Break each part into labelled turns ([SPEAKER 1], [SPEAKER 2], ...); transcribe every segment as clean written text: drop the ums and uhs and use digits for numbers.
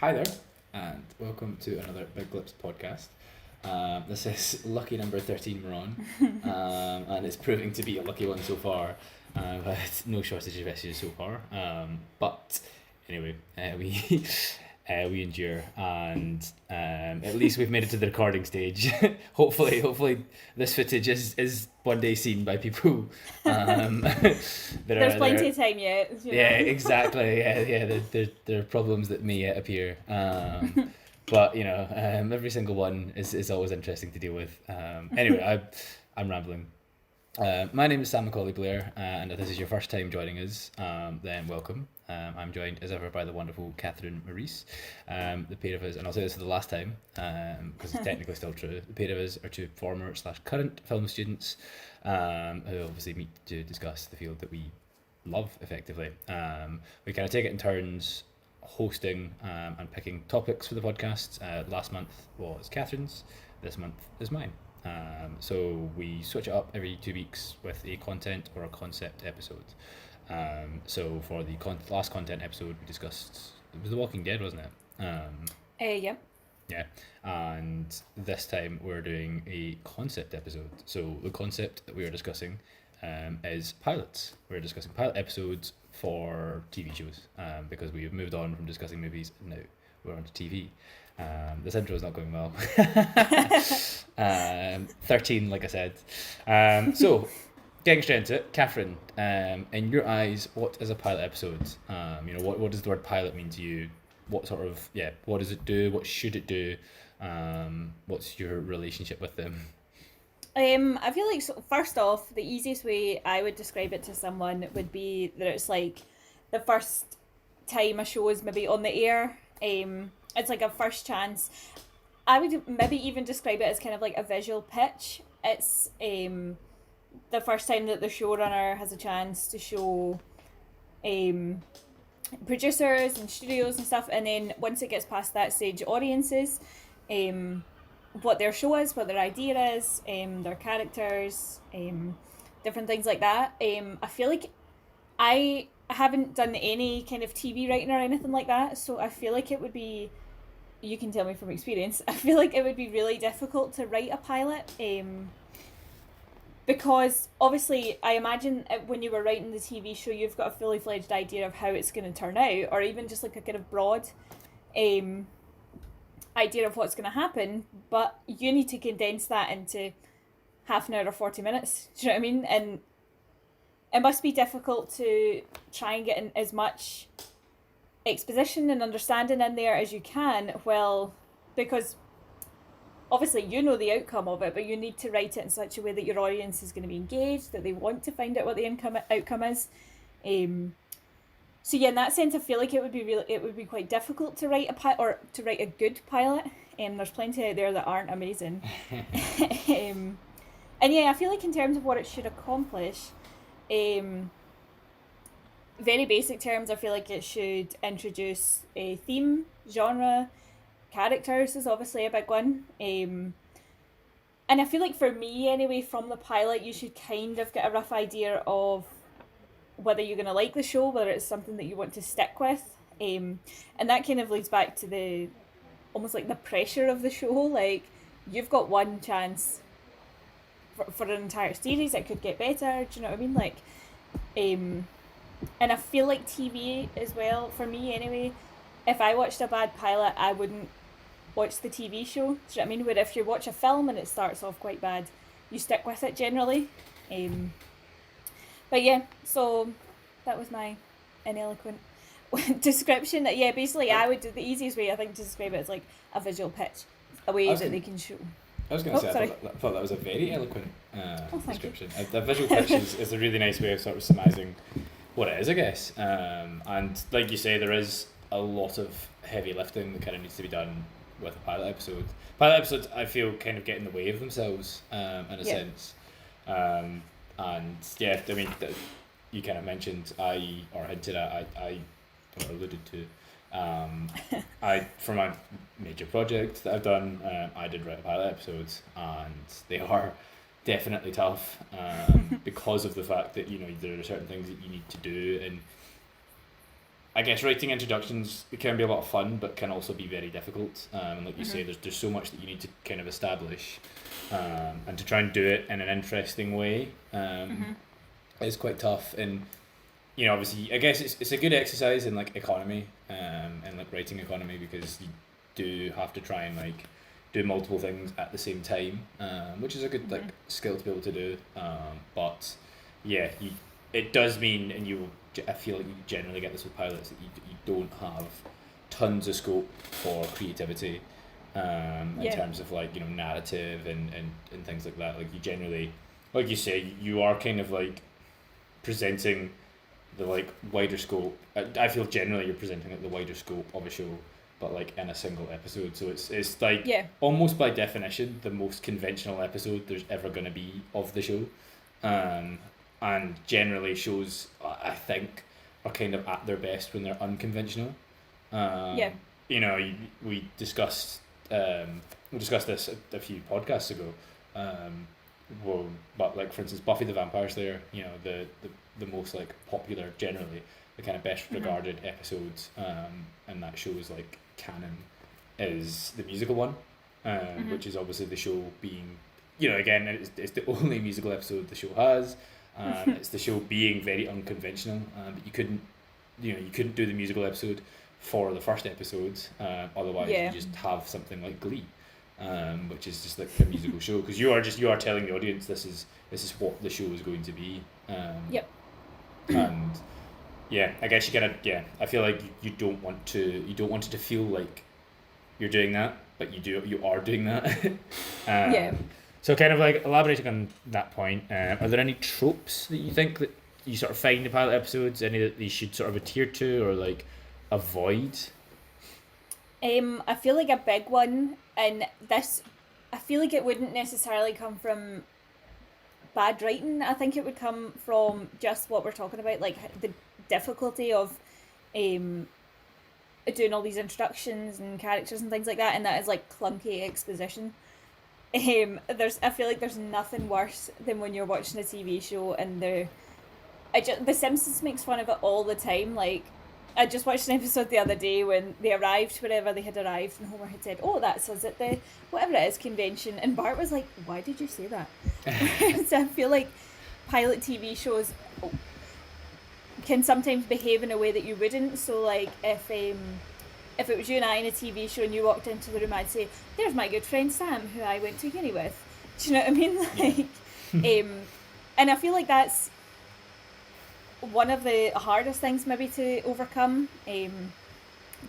[SPEAKER 1] Hi there, and welcome to another BigLipz podcast. This is lucky number 13 we're on, and it's proving to be a lucky one so far. We've had no shortage of messages so far, but anyway, we endure, and at least we've made it to the recording stage. hopefully, this footage is one day seen by people.
[SPEAKER 2] There's plenty of time yet.
[SPEAKER 1] Yeah, exactly. Yeah. There are problems that may yet appear. But every single one is always interesting to deal with. Anyway, I'm rambling. My name is Sam Macaulay Blair, and if this is your first time joining us, then welcome. I'm joined as ever by the wonderful Catherine Maurice. The pair of us, and I'll say this for the last time, because it's technically still true, the pair of us are two former/current film students who obviously meet to discuss the field that we love effectively. We kind of take it in turns hosting and picking topics for the podcast. Last month was Catherine's, this month is mine. So we switch it up every 2 weeks with a content or a concept episode. So for the last content episode we discussed, it was The Walking Dead, wasn't it?
[SPEAKER 2] Yeah.
[SPEAKER 1] Yeah, and this time we're doing a concept episode. So the concept that we are discussing is pilots. We're discussing pilot episodes for TV shows because we have moved on from discussing movies and now we're on to TV. This intro is not going well. 13, like I said. So, getting straight into it, Catherine, in your eyes, what is a pilot episode? What does the word pilot mean to you? What does it do? What should it do? What's your relationship with them?
[SPEAKER 2] I feel like, first off, the easiest way I would describe it to someone would be that it's like the first time a show is maybe on the air. It's like a first chance. I would maybe even describe it as kind of like a visual pitch. It's the first time that the showrunner has a chance to show producers and studios and stuff, and then once it gets past that stage, audiences, what their show is, what their idea is, their characters, different things like that. I feel like I haven't done any kind of TV writing or anything like that, so I feel like it would be, you can tell me from experience, I feel like it would be really difficult to write a pilot, because obviously I imagine when you were writing the TV show you've got a fully fledged idea of how it's going to turn out, or even just like a kind of broad idea of what's going to happen, but you need to condense that into half an hour or 40 minutes, do you know what I mean? And it must be difficult to try and get in as much exposition and understanding in there as you can, because obviously you know the outcome of it, but you need to write it in such a way that your audience is going to be engaged, that they want to find out what the outcome is. So yeah, in that sense, I feel like it would be quite difficult to write to write a good pilot. There's plenty out there that aren't amazing. And yeah, I feel like in terms of what it should accomplish, very basic terms, I feel like it should introduce a theme, genre, characters is obviously a big one. And I feel like for me anyway, from the pilot, you should kind of get a rough idea of whether you're going to like the show, whether it's something that you want to stick with. And that kind of leads back to almost like the pressure of the show. Like, you've got one chance for an entire series, it could get better, do you know what I mean? Like, and I feel like TV as well, for me anyway, if I watched a bad pilot, I wouldn't watch the TV show, do you know what I mean? Where if you watch a film and it starts off quite bad, you stick with it generally. But yeah, so that was my ineloquent description. Yeah, basically I would do the easiest way, I think, to describe it as like a visual pitch, a way that they can show.
[SPEAKER 1] I was going to say, I thought that was a very eloquent description. A visual pitch is a really nice way of sort of surmising what it is, I guess. And like you say, there is a lot of heavy lifting that kind of needs to be done with a pilot episode. Pilot episodes, I feel, kind of get in the way of themselves in a sense. And yeah, I mean, you kind of mentioned, or hinted at, I alluded to, for my major project that I've done, I did write a pilot episodes, and they are definitely tough because of the fact that there are certain things that you need to do, and I guess writing introductions, it can be a lot of fun, but can also be very difficult. Like you say, there's so much that you need to kind of establish, and to try and do it in an interesting way is quite tough. And obviously, I guess it's a good exercise in like economy, and like writing economy, because you do have to try and like do multiple things at the same time, which is a good like skill to be able to do. But yeah, it does mean, and I feel like you generally get this with pilots, that you don't have tons of scope for creativity, in terms of like narrative and things like that. Like you generally, like you say, you are kind of like presenting the like wider scope. I feel generally you're presenting like the wider scope of a show, but like in a single episode. So it's like almost by definition the most conventional episode there's ever going to be of the show. And generally shows, I think, are kind of at their best when they're unconventional. We discussed this a few podcasts ago. But like for instance, Buffy the Vampire Slayer, the most like popular, generally the kind of best regarded episodes, and that show is like canon, is the musical one, which is obviously the show being, again, it's the only musical episode the show has. It's the show being very unconventional, but you couldn't do the musical episode for the first episodes, otherwise you just have something like Glee, which is just like a musical show, because you are telling the audience this is what the show is going to be. And I guess you kind of I feel like you don't want it to feel like you're doing that, but you are doing that. So kind of like elaborating on that point, are there any tropes that you think that you sort of find in pilot episodes, any that you should sort of adhere to or like avoid?
[SPEAKER 2] I feel like a big one, and this, I feel like it wouldn't necessarily come from bad writing. I think it would come from just what we're talking about, like the difficulty of doing all these introductions and characters and things like that, and that is like clunky exposition. I feel like there's nothing worse than when you're watching a TV show and The Simpsons makes fun of it all the time. Like, I just watched an episode the other day when they arrived wherever they had arrived, and Homer had said, "Oh, that's us at the whatever it is convention," and Bart was like, "Why did you say that?" So I feel like pilot TV shows can sometimes behave in a way that you wouldn't. So like if it was you and I in a TV show and you walked into the room, I'd say, "There's my good friend Sam, who I went to uni with." Do you know what I mean? Like, and I feel like that's one of the hardest things maybe to overcome.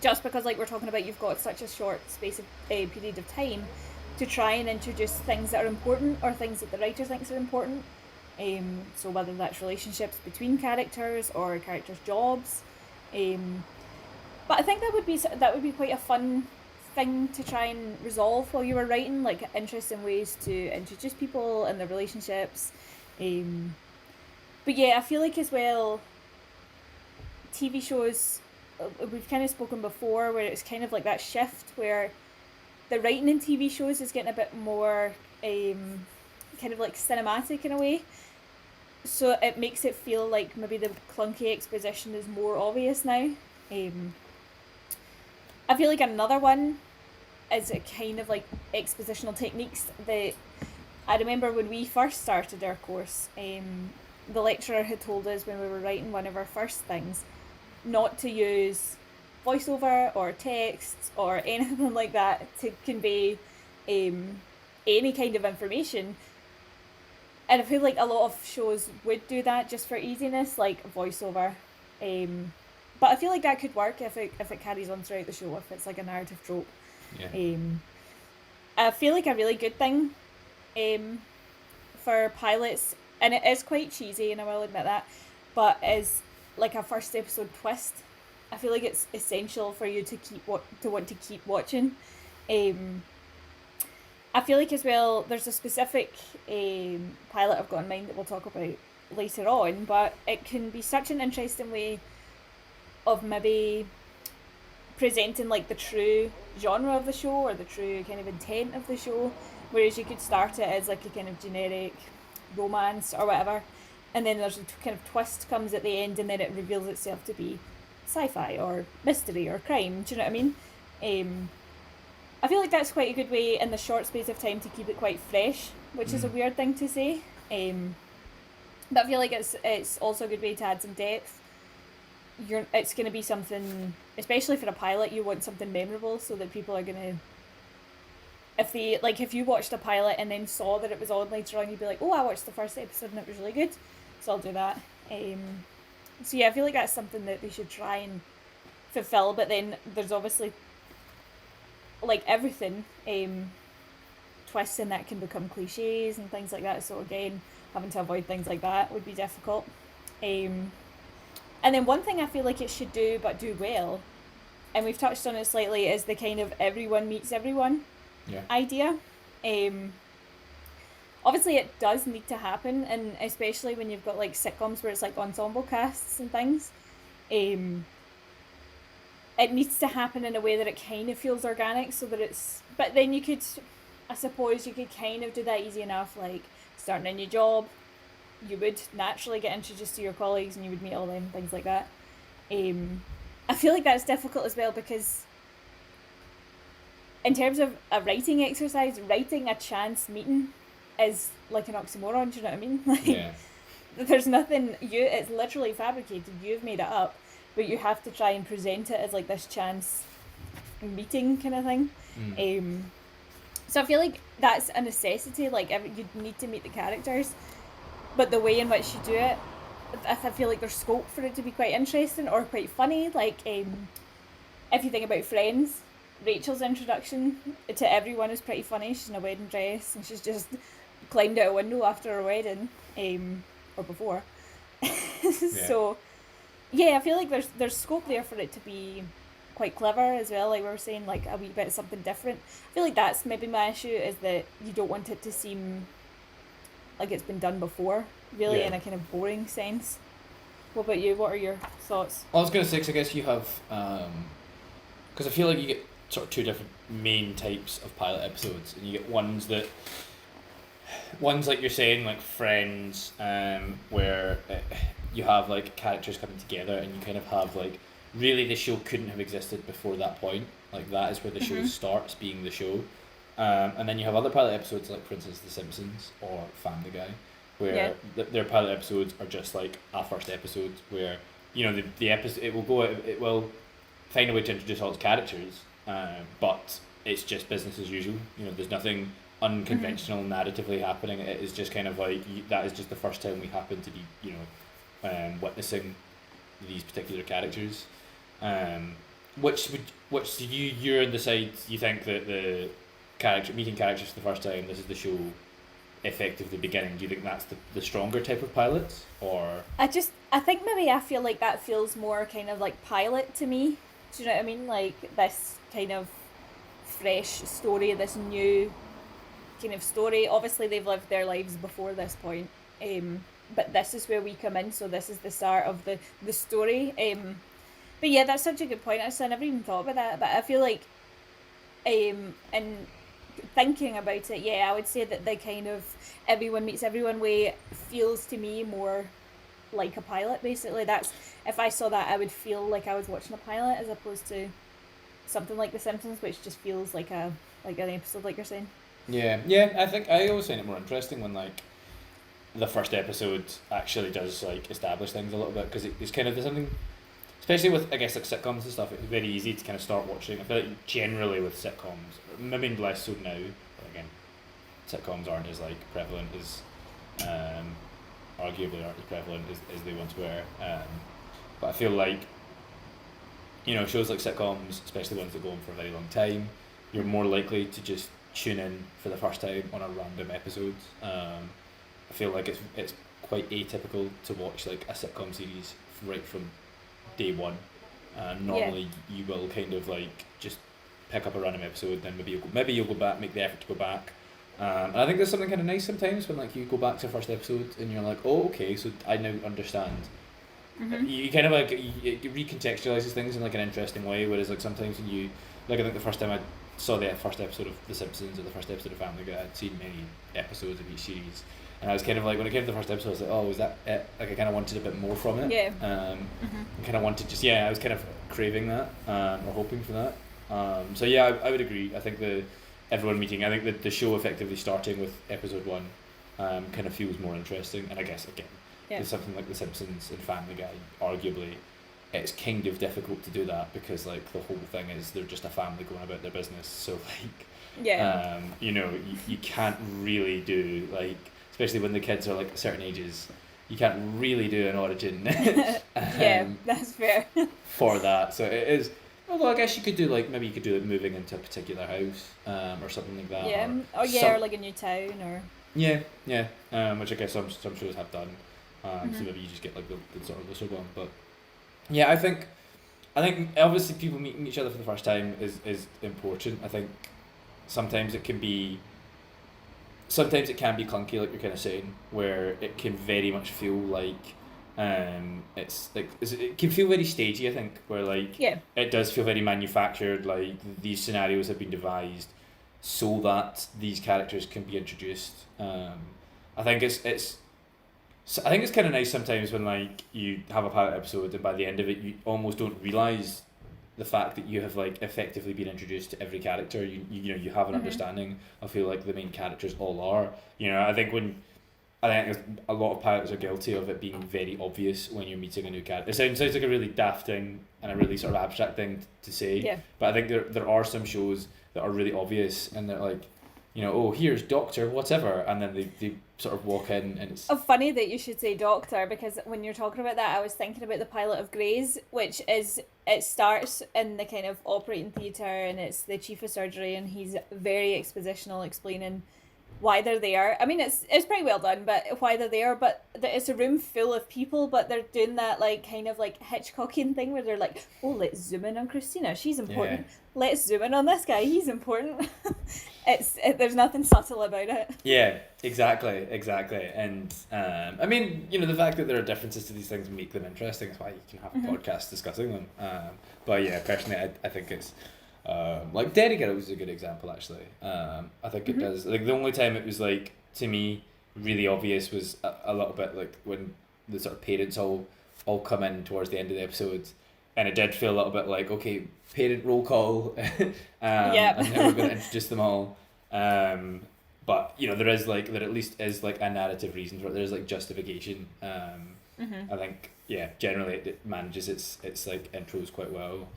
[SPEAKER 2] Just because, like we're talking about, you've got such a short space of period of time to try and introduce things that are important or things that the writer thinks are important. So whether that's relationships between characters or characters' jobs. But I think that would be quite a fun thing to try and resolve while you were writing, like interesting ways to introduce people and their relationships. But yeah, I feel like as well, TV shows, we've kind of spoken before, where it's kind of like that shift where the writing in TV shows is getting a bit more kind of like cinematic in a way. So it makes it feel like maybe the clunky exposition is more obvious now. I feel like another one is a kind of like expositional techniques that I remember when we first started our course, the lecturer had told us when we were writing one of our first things not to use voiceover or text or anything like that to convey any kind of information. And I feel like a lot of shows would do that just for easiness, like voiceover. But I feel like that could work if it carries on throughout the show, if it's like a narrative trope.
[SPEAKER 1] Yeah.
[SPEAKER 2] I feel like a really good thing for pilots, and it is quite cheesy, and I will admit that, but is like a first episode twist. I feel like it's essential for you to want to keep watching. I feel like as well, there's a specific pilot I've got in mind that we'll talk about later on, but it can be such an interesting way of maybe presenting like the true genre of the show or the true kind of intent of the show, whereas you could start it as like a kind of generic romance or whatever, and then there's a kind of twist comes at the end, and then it reveals itself to be sci-fi or mystery or crime. Do you know what I mean? I feel like that's quite a good way in the short space of time to keep it quite fresh, which is a weird thing to say. But I feel like it's also a good way to add some depth. It's going to be something, especially for a pilot, you want something memorable so that people are going to, if you watched a pilot and then saw that it was on later on, you'd be like, oh, I watched the first episode and it was really good, so I'll do that. So yeah, I feel like that's something that they should try and fulfill, but then there's obviously, like everything, twists in that can become cliches and things like that, so again, having to avoid things like that would be difficult. And then one thing I feel like it should do, but do well, and we've touched on it slightly, is the kind of everyone meets everyone idea. Obviously it does need to happen, and especially when you've got like sitcoms where it's like ensemble casts and things, it needs to happen in a way that it kind of feels organic, so that it's, but then I suppose you could kind of do that easy enough, like starting a new job, you would naturally get introduced to your colleagues and you would meet all them, things like that. I feel like that's difficult as well, because in terms of a writing exercise, writing a chance meeting is like an oxymoron, do you know what I mean? Like, there's nothing, it's literally fabricated, you've made it up, but you have to try and present it as like this chance meeting kind of thing. So I feel like that's a necessity, like you need to meet the characters, but the way in which you do it, I feel like there's scope for it to be quite interesting or quite funny. Like, if you think about Friends, Rachel's introduction to everyone is pretty funny. She's in a wedding dress and she's just climbed out a window after her wedding, or before. So, yeah, I feel like there's scope there for it to be quite clever as well, like we were saying, like a wee bit of something different. I feel like that's maybe my issue, is that you don't want it to seem like it's been done before, really, in a kind of boring sense. What about you? What are your thoughts?
[SPEAKER 1] I was going to say, 'cause I guess you have, because I feel like you get sort of two different main types of pilot episodes, and you get ones like you're saying, like Friends, where you have like characters coming together, and you kind of have like, really the show couldn't have existed before that point. Like that is where the show starts being the show. And then you have other pilot episodes, like for instance The Simpsons or Family Guy, where their pilot episodes are just like a first episode where, you know, the episode, it will find a way to introduce all its characters, but it's just business as usual. You know, there's nothing unconventional narratively happening. It is just kind of like, that is just the first time we happen to be, you know, witnessing these particular characters. Which you're on the side, you think that the meeting characters for the first time, this is the show effectively beginning. Do you think that's the stronger type of pilots, or? I
[SPEAKER 2] think maybe I feel like that feels more kind of like pilot to me. Do you know what I mean? Like this kind of fresh story, this new kind of story. Obviously they've lived their lives before this point, but this is where we come in, so this is the start of the story. But yeah, that's such a good point. Actually, I never even thought about that, but I feel like, in thinking about it, I would say that the kind of everyone meets everyone way feels to me more like a pilot, basically. That's, if I saw that, I would feel like I was watching a pilot, as opposed to something like The Simpsons, which just feels like an episode, like you're saying.
[SPEAKER 1] Yeah, I think I always find it more interesting when like the first episode actually does like establish things a little bit, because it's kind of, there's something, especially with, I guess, like sitcoms and stuff, it's very easy to kind of start watching. I feel like generally with sitcoms, maybe less so now, but again, sitcoms aren't as like prevalent as, arguably aren't as prevalent as they once were. But I feel like, you know, shows like sitcoms, especially ones that go on for a very long time, you're more likely to just tune in for the first time on a random episode. I feel like it's quite atypical to watch like a sitcom series right from day one. Normally you will kind of like just pick up a random episode, then maybe you'll go back, make the effort to go back. And I think there's something kind of nice sometimes when like you go back to the first episode and you're like, oh, okay, so I now understand. You kind of like, it recontextualizes things in like an interesting way, whereas like sometimes when you, like I think the first time I saw the first episode of The Simpsons or the first episode of Family Guy, I'd seen many episodes of each series, And I was kind of like, when it came to the first episode, I was like, oh, is that it? Like, I kind of wanted a bit more from it.
[SPEAKER 2] Yeah.
[SPEAKER 1] I kind of wanted I was kind of craving that, or hoping for that. So yeah, I would agree. I think everyone meeting, I think the show effectively starting with episode 1 kind of feels more interesting. And I guess, again, with something like The Simpsons and Family Guy, arguably, it's kind of difficult to do that because, like, the whole thing is they're just a family going about their business. So, like, you know, you can't really do, like, especially when the kids are, like, certain ages, you can't really do an origin.
[SPEAKER 2] Yeah, that's fair.
[SPEAKER 1] For that. So it is, although I guess you could do, like, maybe you could do it moving into a particular house, or something like that.
[SPEAKER 2] Yeah, or like a new town, or...
[SPEAKER 1] Yeah, which I guess some shows have done. So maybe you just get, like, the sort of lesser one, but... Yeah, I think obviously people meeting each other for the first time is important. I think sometimes it can be clunky, like you're kind of saying, where it can very much feel like it can feel very stagey. I think where, like, it does feel very manufactured. Like, these scenarios have been devised so that these characters can be introduced. I think it's kind of nice sometimes when, like, you have a pilot episode and by the end of it you almost don't realise the fact that you have, like, effectively been introduced to every character. You know, you have an understanding of who, like, the main characters all are. You know, I think a lot of pilots are guilty of it being very obvious when you're meeting a new character. It sounds like a really daft thing and a really sort of abstract thing to say, but I think there are some shows that are really obvious and they're like, you know, oh, here's Doctor whatever, and then they sort of walk in and it's...
[SPEAKER 2] Oh, funny that you should say Doctor, because when you're talking about that, I was thinking about the pilot of Grey's, which is, it starts in the kind of operating theatre and it's the chief of surgery and he's very expositional, explaining why they're there. I mean, it's pretty well done, but why they're there, but it's a room full of people, but they're doing that, like, kind of like Hitchcockian thing where they're like, oh, let's zoom in on Christina, she's important. Let's zoom in on this guy, he's important. There's nothing subtle about it.
[SPEAKER 1] Yeah, exactly. And I mean, you know, the fact that there are differences to these things make them interesting. That's why you can have a podcast discussing them. But yeah, personally, I think it's like Derry Girls is a good example, actually. I think it does. Like, the only time it was, like, to me, really obvious was a little bit like when the sort of parents all come in towards the end of the episode, and it did feel a little bit like, okay, parent roll call, and now we're going to introduce them all. But, you know, there at least is, like, a narrative reason for it. There's, like, justification. I think, generally it manages its like intros quite well.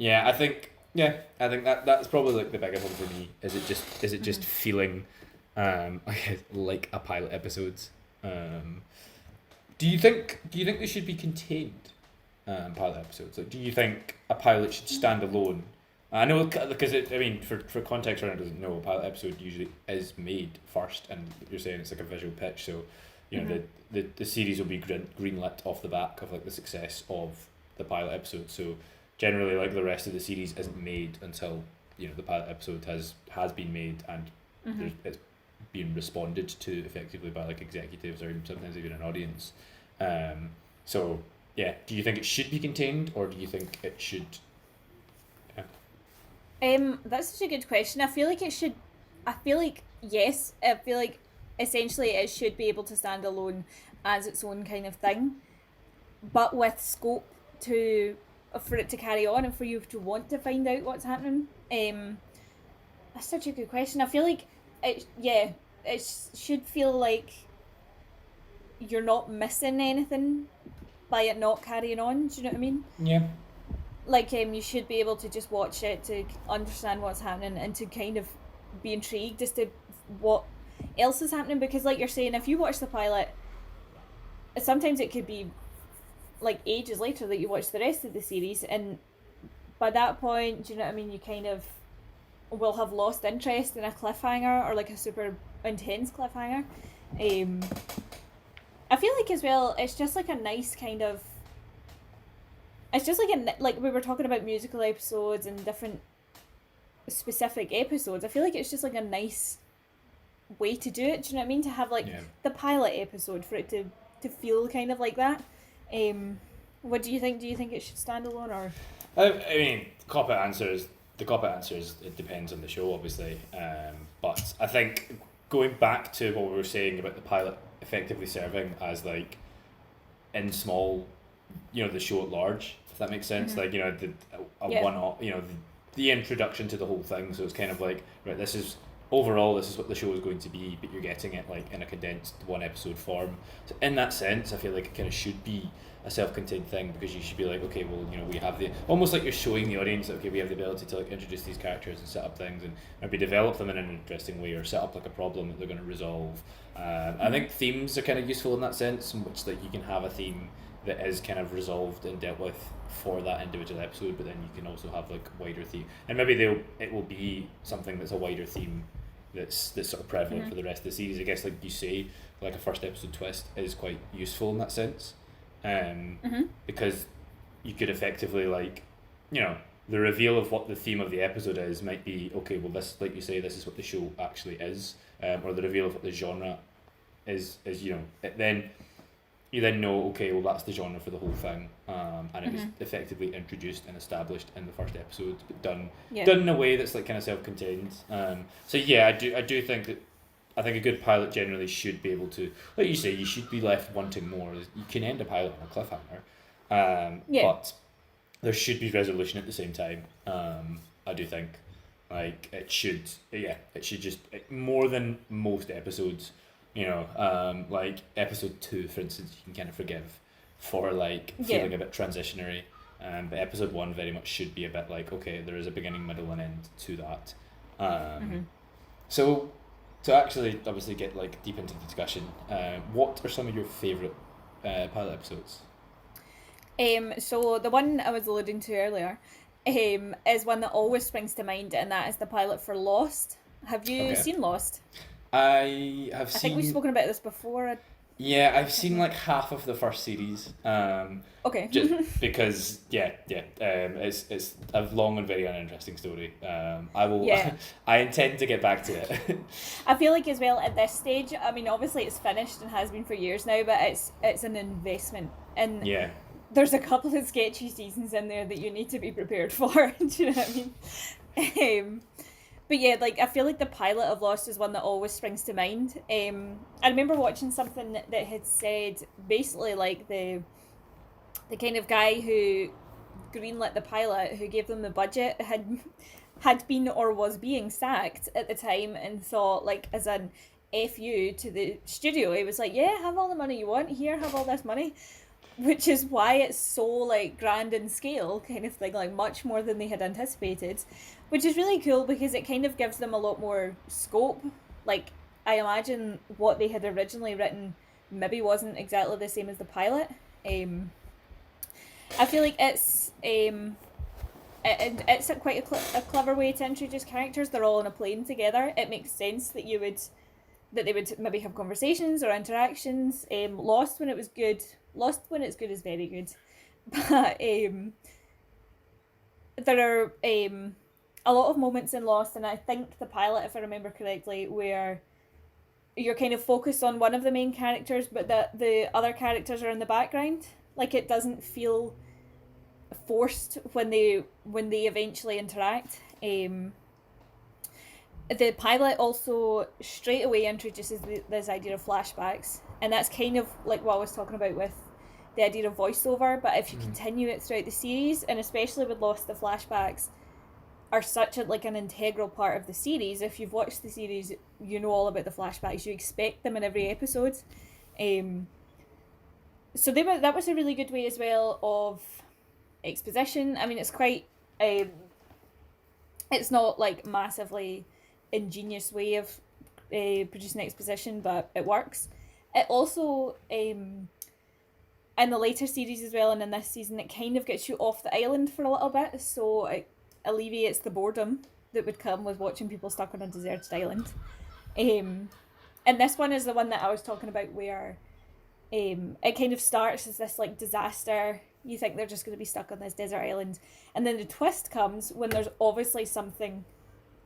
[SPEAKER 1] I think that's probably, like, the biggest one for me. Is it just feeling like a pilot episodes? Do you think they should be contained, pilot episodes? Like, do you think a pilot should stand alone? I know, because for context, anyone doesn't know, a pilot episode usually is made first, and you're saying it's like a visual pitch, so you know the series will be greenlit off the back of, like, the success of the pilot episode. So generally, like, the rest of the series isn't made until, you know, the pilot episode has been made and it's being responded to effectively by, like, executives or sometimes even an audience. So yeah, do you think it should be contained, or do you think it should?
[SPEAKER 2] That's such a good question. I feel like it should. I feel like yes. I feel like essentially it should be able to stand alone as its own kind of thing, but with scope for it to carry on and for you to want to find out what's happening. That's such a good question. I feel like it should feel like you're not missing anything by it not carrying on. Do you know what I mean?
[SPEAKER 1] Yeah.
[SPEAKER 2] Like, you should be able to just watch it to understand what's happening and to kind of be intrigued as to what else is happening, because, like you're saying, if you watch the pilot, sometimes it could be like ages later that you watch the rest of the series, and by that point, do you know what I mean, you kind of will have lost interest in a cliffhanger, or like a super intense cliffhanger. I feel like as well, it's just like a nice kind of, it's just like we were talking about musical episodes and different specific episodes. I feel like it's just like a nice way to do it. Do you know what I mean? To have, like, the pilot episode, for it to feel kind of like that. What do you think? Do you think it should stand alone, or?
[SPEAKER 1] I mean, the cop-out answer is it depends on the show, obviously. But I think going back to what we were saying about the pilot effectively serving as like in small, the show at large, if that makes sense. Like, a
[SPEAKER 2] Yeah.
[SPEAKER 1] one-off, the introduction to the whole thing. So it's kind of like, right, this is overall, this is what the show is going to be, but you're getting it like in a condensed one episode form. So in that sense, I feel like it kind of should be a self-contained thing, because you should be like, okay, well, we have the, almost like you're showing the audience that, okay, we have the ability to like introduce these characters and set up things and maybe develop them in an interesting way, or set up like a problem that they're going to resolve. I think themes are kind of useful in that sense, in which like you can have a theme that is kind of resolved and dealt with for that individual episode, but then you can also have like wider theme, and maybe it will be something that's a wider theme that's sort of prevalent for the rest of the series. I guess, like you say, like a first episode twist is quite useful in that sense, because you could effectively like, the reveal of what the theme of the episode is might be, okay, well, this, like you say, this is what the show actually is, or the reveal of what the genre is then you then know, okay, well, that's the genre for the whole thing, and it was effectively introduced and established in the first episode, but done in a way that's like kind of self-contained. So yeah, I do think that, I think a good pilot generally should be able to, like you say, you should be left wanting more. You can end a pilot on a cliffhanger, but there should be resolution at the same time. I do think, like, it should just, more than most episodes. Like episode 2, for instance, you can kind of forgive for like feeling a bit transitionary, but episode 1 very much should be a bit like, okay, there is a beginning, middle, and end to that. So to actually obviously get like deep into the discussion, what are some of your favourite pilot episodes?
[SPEAKER 2] So the one I was alluding to earlier, is one that always springs to mind, and that is the pilot for Lost. Have you seen Lost?
[SPEAKER 1] I have seen.
[SPEAKER 2] I think we've spoken about this before.
[SPEAKER 1] Yeah, I've seen like half of the first series.
[SPEAKER 2] Okay.
[SPEAKER 1] Just because, it's a long and very uninteresting story. I will.
[SPEAKER 2] Yeah.
[SPEAKER 1] I intend to get back to it.
[SPEAKER 2] I feel like as well at this stage, I mean, obviously it's finished and has been for years now, but it's an investment, and there's a couple of sketchy seasons in there that you need to be prepared for. Do you know what I mean? But yeah, like, I feel like the pilot of Lost is one that always springs to mind. I remember watching something that had said basically like the kind of guy who greenlit the pilot, who gave them the budget, had been or was being sacked at the time, and thought, like, as an FU to the studio, he was like, yeah, have all the money you want, here, have all this money. Which is why it's so like grand in scale, kind of thing, like much more than they had anticipated, which is really cool because it kind of gives them a lot more scope. Like, I imagine what they had originally written maybe wasn't exactly the same as the pilot. I feel like it's it's quite a clever way to introduce characters. They're all on a plane together. It makes sense that they would maybe have conversations or interactions. Lost when it's good is very good, but there are a lot of moments in Lost, and I think the pilot, if I remember correctly, where you're kind of focused on one of the main characters, but the other characters are in the background. Like, it doesn't feel forced when they eventually interact. The pilot also straight away introduces this idea of flashbacks, and that's kind of like what I was talking about with the idea of voiceover, but if you continue it throughout the series, and especially with Lost, the flashbacks are such an integral part of the series. If you've watched the series, you know all about the flashbacks. You expect them in every episode. So that was a really good way as well of exposition. I mean, it's quite... it's not like massively ingenious way of producing exposition, but it works. It also, in the later series as well, and in this season, it kind of gets you off the island for a little bit, so it alleviates the boredom that would come with watching people stuck on a deserted island. And this one is the one that I was talking about, where it kind of starts as this like disaster. You think they're just going to be stuck on this desert island, and then the twist comes when there's obviously something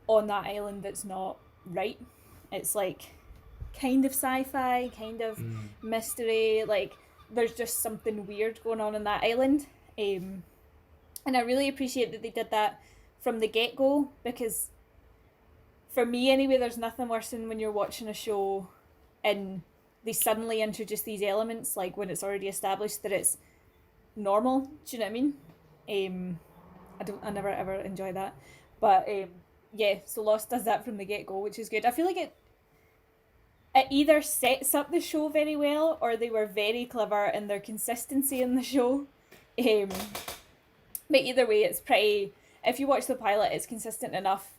[SPEAKER 2] on that island that's not right. It's like kind of sci-fi, kind of mystery, like there's just something weird going on that island. And I really appreciate that they did that from the get-go, because for me anyway, there's nothing worse than when you're watching a show and they suddenly introduce these elements, like when it's already established that it's normal. Do you know what I mean? I never ever enjoy that. But yeah, so Lost does that from the get-go, which is good. I feel like it either sets up the show very well, or they were very clever in their consistency in the show. But either way, it's pretty, if you watch the pilot, it's consistent enough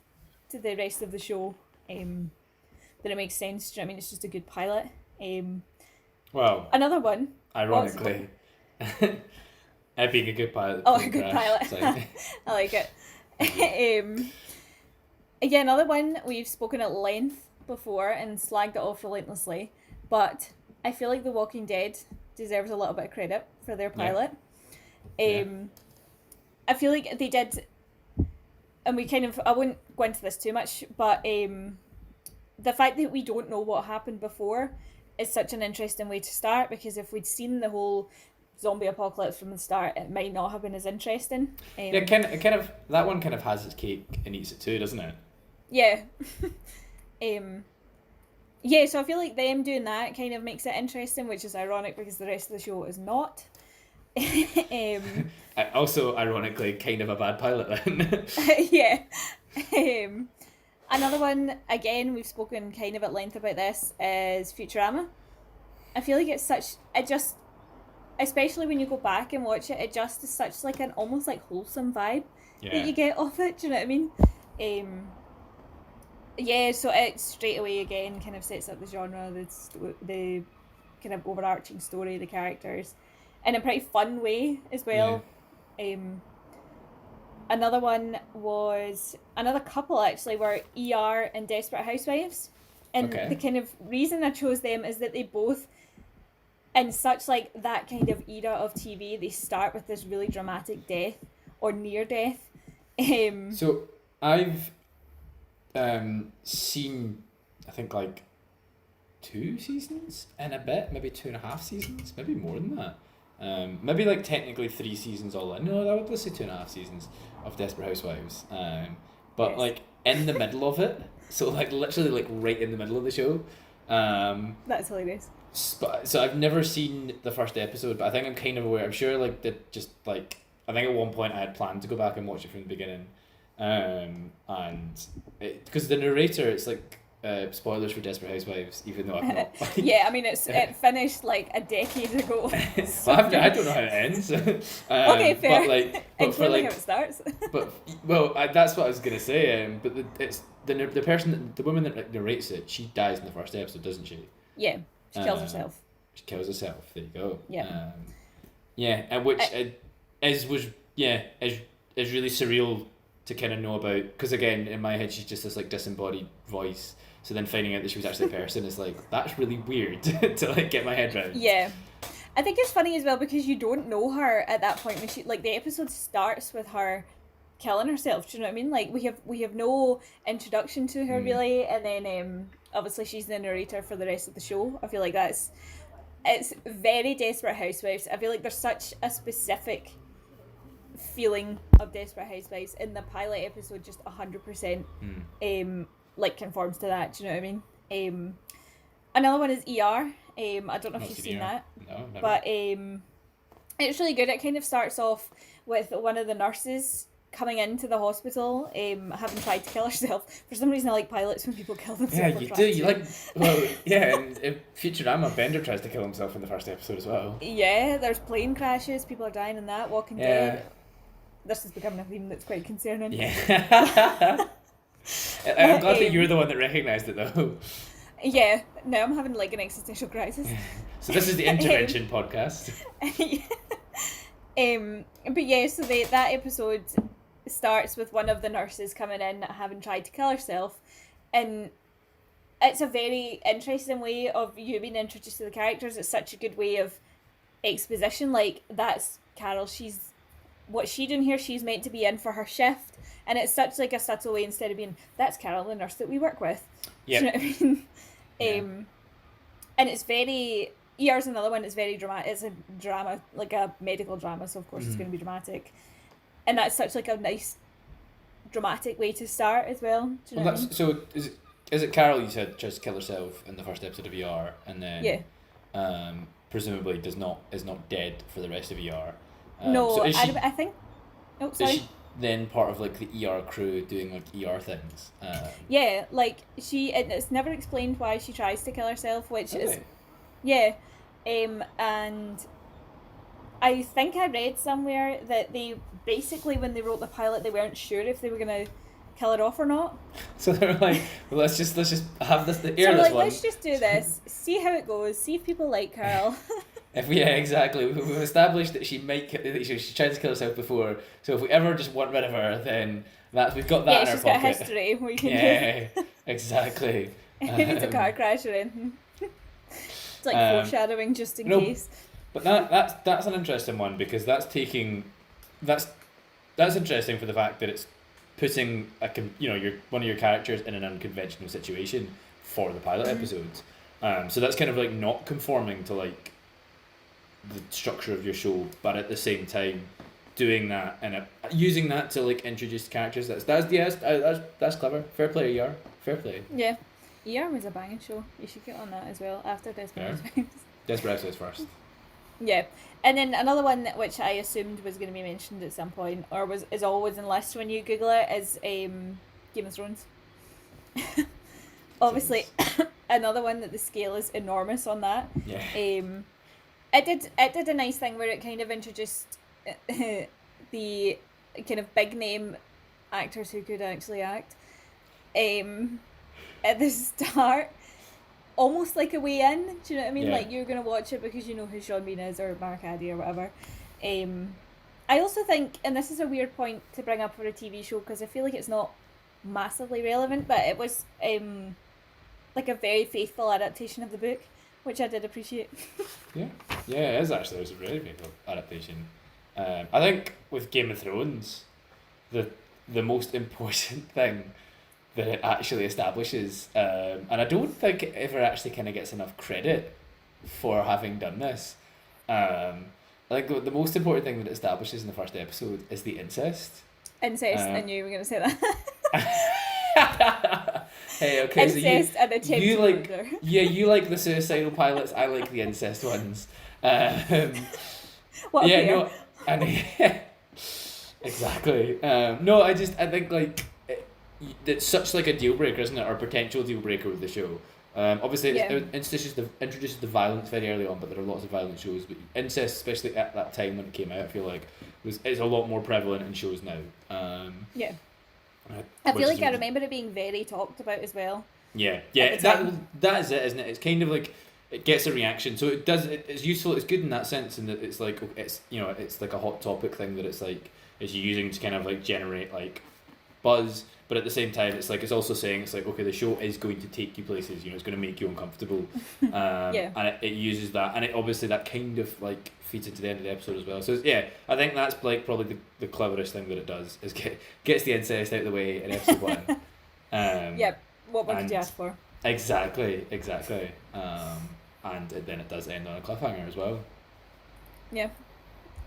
[SPEAKER 2] to the rest of the show that it makes sense. Do you know what I mean? It's just a good pilot.
[SPEAKER 1] Well,
[SPEAKER 2] another one.
[SPEAKER 1] Ironically, it being a good pilot.
[SPEAKER 2] Oh, a good pilot. So. I like it. Yeah, another one we've spoken at length before and slagged it off relentlessly, but I feel like The Walking Dead deserves a little bit of credit for their pilot. Yeah. I feel like they did, and we kind of, I won't go into this too much, but the fact that we don't know what happened before is such an interesting way to start, because if we'd seen the whole zombie apocalypse from the start, it might not have been as interesting.
[SPEAKER 1] Yeah, kind of that one kind of has its cake and eats it too, doesn't it?
[SPEAKER 2] Yeah. Yeah, so I feel like them doing that kind of makes it interesting, which is ironic because the rest of the show is not.
[SPEAKER 1] Also, ironically, kind of a bad pilot then.
[SPEAKER 2] Yeah. Another one, again, we've spoken kind of at length about this, is Futurama. I feel like it just, especially when you go back and watch it, it just is such like an almost like wholesome vibe that you get off it. Do you know what I mean? Yeah, so it straight away again kind of sets up the genre, the kind of overarching story, the characters, in a pretty fun way as well. Yeah. Another one was, another couple actually were ER and Desperate Housewives, and the kind of reason I chose them is that they both, in such like that kind of era of TV, they start with this really dramatic death or near death.
[SPEAKER 1] So I've seen, I think like 2 seasons and a bit, maybe 2.5 seasons, maybe more than that. Maybe like technically 3 seasons all in. No, let's say 2.5 seasons of Desperate Housewives. But like in the middle of it, so like literally like right in the middle of the show.
[SPEAKER 2] That's hilarious.
[SPEAKER 1] So I've never seen the first episode, but I think I'm kind of aware. I'm sure like that just like, I think at one point I had planned to go back and watch it from the beginning. And because the narrator, it's like spoilers for Desperate Housewives, even though I've not.
[SPEAKER 2] Yeah, I mean it finished like a decade ago.
[SPEAKER 1] So I don't know how it ends.
[SPEAKER 2] Okay, fair.
[SPEAKER 1] But
[SPEAKER 2] for like how it starts.
[SPEAKER 1] But that's what I was gonna say. But it's the person, the woman that narrates it, she dies in the first episode, doesn't she?
[SPEAKER 2] Yeah, she kills herself.
[SPEAKER 1] She kills herself. There you go.
[SPEAKER 2] Yeah.
[SPEAKER 1] Yeah, and which is really surreal to kind of know about, because again in my head she's just this like disembodied voice, so then finding out that she was actually a person is like, that's really weird to like get my head around.
[SPEAKER 2] Yeah, I think it's funny as well because you don't know her at that point when she, like, the episode starts with her killing herself. Do you know what I mean? Like we have no introduction to her really, and then obviously she's the narrator for the rest of the show. I feel like it's very Desperate Housewives. I feel like there's such a specific feeling of Desperate Housewives in the pilot episode, just 100% like conforms to that. Do you know what I mean? Another one is ER. I don't know if you've seen that.
[SPEAKER 1] No, never.
[SPEAKER 2] But it's really good. It kind of starts off with one of the nurses coming into the hospital, having tried to kill herself. For some reason I like pilots when people kill themselves.
[SPEAKER 1] Yeah, you do. You like, well, yeah, and in Futurama, Bender tries to kill himself in the first episode as well.
[SPEAKER 2] Yeah, there's plane crashes, people are dying in that, Walking Dead. This is becoming a theme that's quite concerning.
[SPEAKER 1] Yeah. I'm glad that you're the one that recognised it though.
[SPEAKER 2] Yeah, now I'm having like an existential crisis.
[SPEAKER 1] So this is the intervention podcast.
[SPEAKER 2] But yeah, so that episode starts with one of the nurses coming in having tried to kill herself, and it's a very interesting way of you being introduced to the characters. It's such a good way of exposition. Like, that's Carol, what's she doing here? She's meant to be in for her shift, and it's such like a subtle way, instead of being, that's Carol, the nurse that we work with.
[SPEAKER 1] Yeah.
[SPEAKER 2] Do you know what I mean? Yeah. And it's very, ER's another one that's very dramatic. It's a drama, like a medical drama, so of course it's going to be dramatic. And that's such like a nice dramatic way to start as well. Do you know what I mean?
[SPEAKER 1] So is it Carol, you said, tries to kill herself in the first episode of ER, and
[SPEAKER 2] Yeah.
[SPEAKER 1] then presumably is not dead for the rest of ER.
[SPEAKER 2] No,
[SPEAKER 1] So
[SPEAKER 2] I think. Oh,
[SPEAKER 1] is
[SPEAKER 2] sorry.
[SPEAKER 1] she then part of like the ER crew doing like ER things?
[SPEAKER 2] Yeah, like it's never explained why she tries to kill herself, which is
[SPEAKER 1] Okay.
[SPEAKER 2] yeah, and I think I read somewhere that they basically, when they wrote the pilot, they weren't sure if they were gonna kill her off or not.
[SPEAKER 1] So they're like, well, let's just have this
[SPEAKER 2] So
[SPEAKER 1] air this
[SPEAKER 2] like,
[SPEAKER 1] one.
[SPEAKER 2] let's just do this, see how it goes, see if people like Carol.
[SPEAKER 1] Exactly. We've established that she tried to kill herself before. So if we ever just want rid of her, then we've got that
[SPEAKER 2] Yeah,
[SPEAKER 1] in our
[SPEAKER 2] she's got a
[SPEAKER 1] pocket.
[SPEAKER 2] history. We can
[SPEAKER 1] Yeah, exactly.
[SPEAKER 2] if it's a car crash or anything. It's like foreshadowing just in case.
[SPEAKER 1] But that's an interesting one, because that's interesting for the fact that it's putting one of your characters in an unconventional situation for the pilot episodes. So that's kind of like not conforming to like the structure of your show, but at the same time doing that and using that to like introduce characters. That's clever. Fair play, ER. Fair play.
[SPEAKER 2] Yeah. ER was a banging show. You should get on that as well after Desperate Housewives.
[SPEAKER 1] Desperate Housewives first.
[SPEAKER 2] Yeah, and then another one which I assumed was going to be mentioned at some point, or is always in the list when you Google it, is Game of Thrones. Obviously, another one that the scale is enormous on that.
[SPEAKER 1] Yeah.
[SPEAKER 2] It did a nice thing where it kind of introduced the kind of big name actors who could actually act. At the start, almost like a way in. Do you know what I mean?
[SPEAKER 1] Yeah.
[SPEAKER 2] Like, you're gonna watch it because you know who Sean Bean is or Mark Addy or whatever. I also think, and this is a weird point to bring up for a TV show because I feel like it's not massively relevant, but it was like a very faithful adaptation of the book, which I did appreciate.
[SPEAKER 1] Yeah, it is actually. It was a really faithful adaptation. I think with Game of Thrones, the most important thing that it actually establishes, and I don't think it ever actually kind of gets enough credit for having done this. I think the most important thing that it establishes in the first episode is the incest.
[SPEAKER 2] Incest, I knew you were going to say that.
[SPEAKER 1] Hey, okay,
[SPEAKER 2] incest and attempt
[SPEAKER 1] you
[SPEAKER 2] to
[SPEAKER 1] like
[SPEAKER 2] murder.
[SPEAKER 1] you like the suicidal pilots. I like the incest ones.
[SPEAKER 2] What a
[SPEAKER 1] yeah,
[SPEAKER 2] pair.
[SPEAKER 1] no, and exactly. No, I think like it's such like a deal breaker, isn't it, or potential deal breaker with the show. Obviously, it introduces the violence very early on, but there are lots of violent shows. But incest, especially at that time when it came out, I feel like is a lot more prevalent in shows now.
[SPEAKER 2] Yeah. I feel like I remember it being very talked about as well.
[SPEAKER 1] Yeah,
[SPEAKER 2] at the time.
[SPEAKER 1] that is it, isn't it? It's kind of like it gets a reaction, so it's useful. It's good in that sense, in that it's like it's like a hot topic thing that it's using to kind of like generate like buzz, but at the same time it's also saying it's like, okay, the show is going to take you places, it's going to make you uncomfortable.
[SPEAKER 2] Yeah.
[SPEAKER 1] And it uses that, and it obviously that kind of like feeds into the end of the episode as well. So I think that's like probably the cleverest thing that it does is gets the incest out of the way in episode 1.
[SPEAKER 2] Yep. What more could you ask for?
[SPEAKER 1] Exactly. And then it does end on a cliffhanger as well.
[SPEAKER 2] Yeah.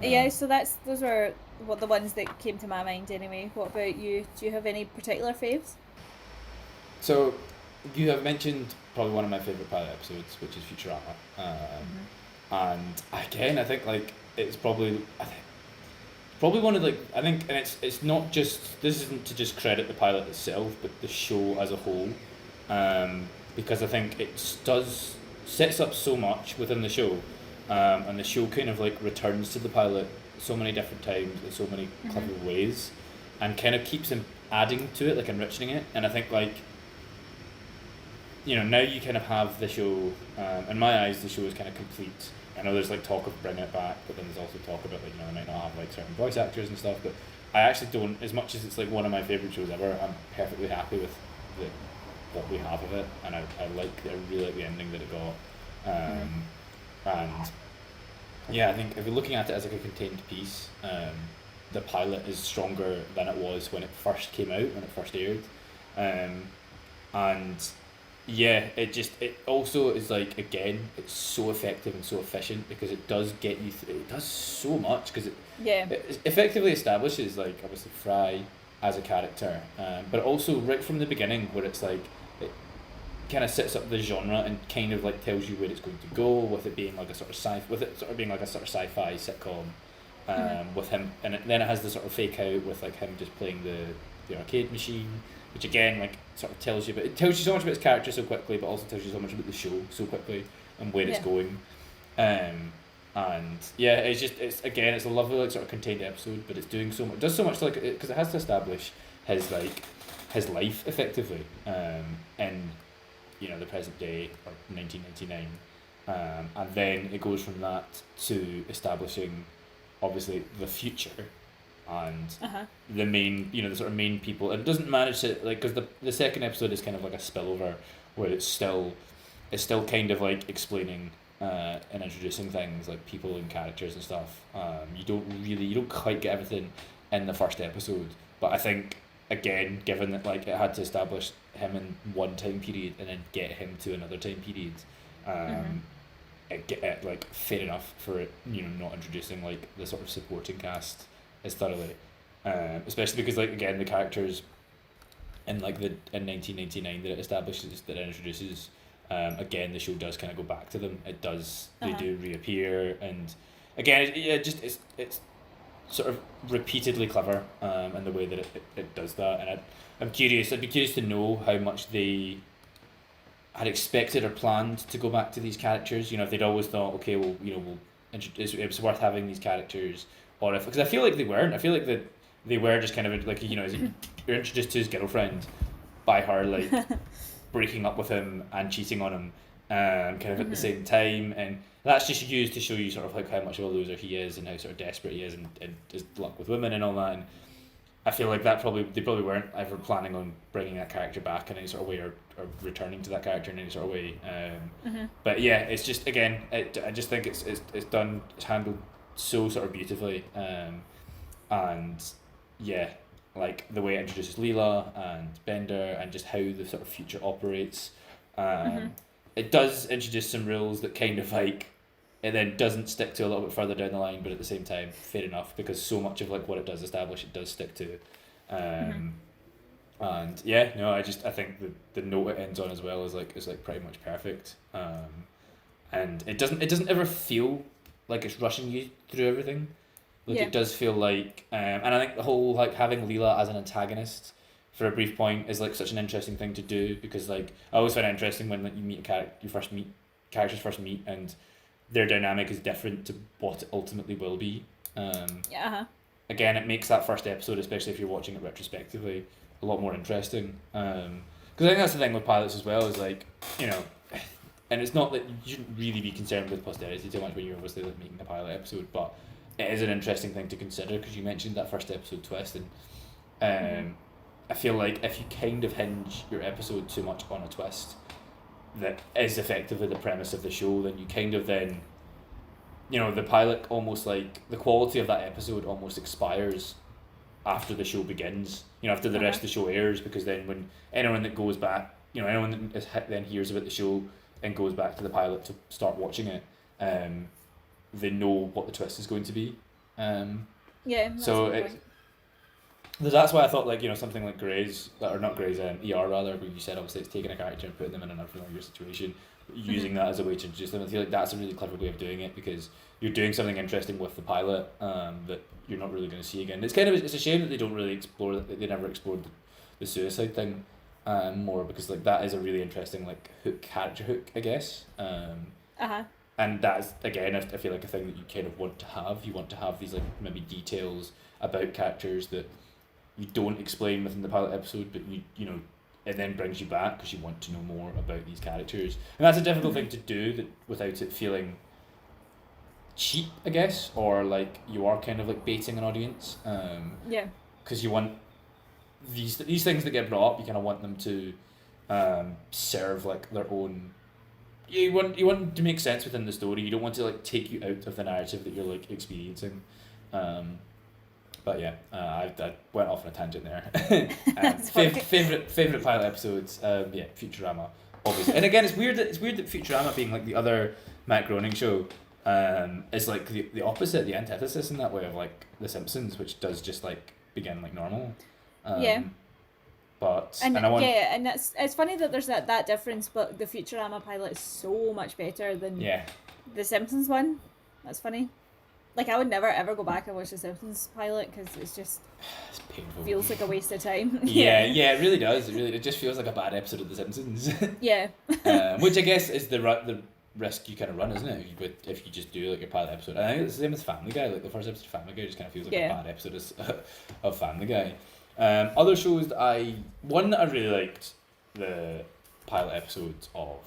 [SPEAKER 2] Yeah, so those were the ones that came to my mind anyway. What about you? Do you have any particular faves?
[SPEAKER 1] So you have mentioned probably one of my favourite pilot episodes, which is Futurama. And again, I think like it's probably one of and it's not just, this isn't to just credit the pilot itself, but the show as a whole, because I think it sets up so much within the show, and the show kind of like returns to the pilot so many different times in so many clever ways, and kind of keeps adding to it, like enriching it. And I think like, now you kind of have the show, in my eyes the show is kind of complete. I know there's like talk of bringing it back, but then there's also talk about like, they might not have like certain voice actors and stuff, but I actually don't, as much as it's like one of my favourite shows ever, I'm perfectly happy with what we have of it, and I really like the ending that it got. And yeah, I think if you're looking at it as like a contained piece, the pilot is stronger than it was when it first came out, when it first aired. And yeah, it also is like, again, it's so effective and so efficient because it does get you it does so much, because it effectively establishes like obviously Fry, as a character, but also right from the beginning, where it's like it kind of sets up the genre and kind of like tells you where it's going to go, with it being like a sort of with it sort of being like a sort of sci-fi sitcom, with him, and then it has the sort of fake out with like him just playing the arcade machine, which again like sort of tells you, but it tells you so much about his character so quickly, but also tells you so much about the show so quickly and where it's going. And yeah, it's a lovely like sort of contained episode, but it's doing so much, does so much like, because it has to establish his life effectively, in the present day, like 1999, and then it goes from that to establishing obviously the future and the main, the sort of main people, and it doesn't manage to like, because the second episode is kind of like a spillover where it's still kind of like explaining and introducing things like people and characters and stuff. You don't quite get everything in the first episode, but I think again, given that like it had to establish him in one time period and then get him to another time period, it like fair enough for it, not introducing like the sort of supporting cast as thoroughly, especially because like again the characters in 1999 that it establishes, that it introduces. Again, the show does kind of go back to them. They do reappear, and again, it's sort of repeatedly clever, in the way that it does that. And I'd be curious to know how much they had expected or planned to go back to these characters. If they'd always thought, okay, well, it was worth having these characters, or if, because I feel like they weren't. I feel like that they were just kind of like, you're introduced to his girlfriend by her like breaking up with him and cheating on him, kind of at the same time, and that's just used to show you sort of like how much of a loser he is and how sort of desperate he is, and his luck with women and all that. And I feel like they probably weren't ever planning on bringing that character back in any sort of way, or returning to that character in any sort of way. But yeah, it's just, again, I just think it's done, it's handled so sort of beautifully, and yeah, like the way it introduces Leela and Bender and just how the sort of future operates. It does introduce some rules that kind of like, it then doesn't stick to a little bit further down the line, but at the same time, fair enough, because so much of like what it does establish, it does stick to. And yeah, no, I think the note it ends on as well is like pretty much perfect. And it doesn't ever feel like it's rushing you through everything. Like it does feel like, and I think the whole like having Leela as an antagonist for a brief point is like such an interesting thing to do, because like I always find it interesting when like you meet characters first meet and their dynamic is different to what it ultimately will be. Again, it makes that first episode, especially if you're watching it retrospectively, a lot more interesting. Because I think that's the thing with pilots as well, is like, and it's not that you shouldn't really be concerned with posterity too much when you're obviously like making a pilot episode, but it is an interesting thing to consider, because you mentioned that first episode twist, and I feel like if you kind of hinge your episode too much on a twist that is effectively the premise of the show, then you kind of then, the pilot almost like, the quality of that episode almost expires after the show begins, after the rest of the show airs, because then when anyone that goes back, anyone that then hears about the show and goes back to the pilot to start watching it, they know what the twist is going to be. That's why I thought like, something like Grey's, or not Grey's, ER rather, where you said obviously it's taking a character and putting them in an unfamiliar situation, using that as a way to introduce them. I feel like that's a really clever way of doing it, because you're doing something interesting with the pilot, that you're not really going to see again. It's a shame that they don't really explore, that they never explored the suicide thing more, because like that is a really interesting like character hook, I guess. And that's, again, I feel like a thing that you kind of want to have. You want to have these like maybe details about characters that you don't explain within the pilot episode, but it then brings you back because you want to know more about these characters. And that's a difficult thing to do, that without it feeling cheap, I guess, or like you are kind of like baiting an audience. Because you want these things that get brought up, you kind of want them to serve like their own. You want them to make sense within the story. You don't want to like take you out of the narrative that you're like experiencing. But yeah, I went off on a tangent there. Favorite pilot episodes. Futurama, obviously. And again, it's weird that Futurama, being like the other Matt Groening show, is like the opposite, the antithesis in that way of like The Simpsons, which does just like begin like normal.
[SPEAKER 2] Yeah.
[SPEAKER 1] But
[SPEAKER 2] And
[SPEAKER 1] I want
[SPEAKER 2] yeah, and it's funny that there's that difference, but the Futurama pilot is so much better than
[SPEAKER 1] yeah,
[SPEAKER 2] the Simpsons one. That's funny. Like, I would never ever go back and watch the Simpsons pilot because it's just
[SPEAKER 1] it's painful.
[SPEAKER 2] feels like a waste of time.
[SPEAKER 1] Yeah, yeah, it really does. It just feels like a bad episode of The Simpsons.
[SPEAKER 2] Yeah.
[SPEAKER 1] Which I guess is the risk you kind of run, isn't it? If you just do like your pilot episode. And I think it's the same as Family Guy. Like the first episode of Family Guy just kind of feels like a bad episode of Family Guy. Other shows that one that I really liked the pilot episodes of,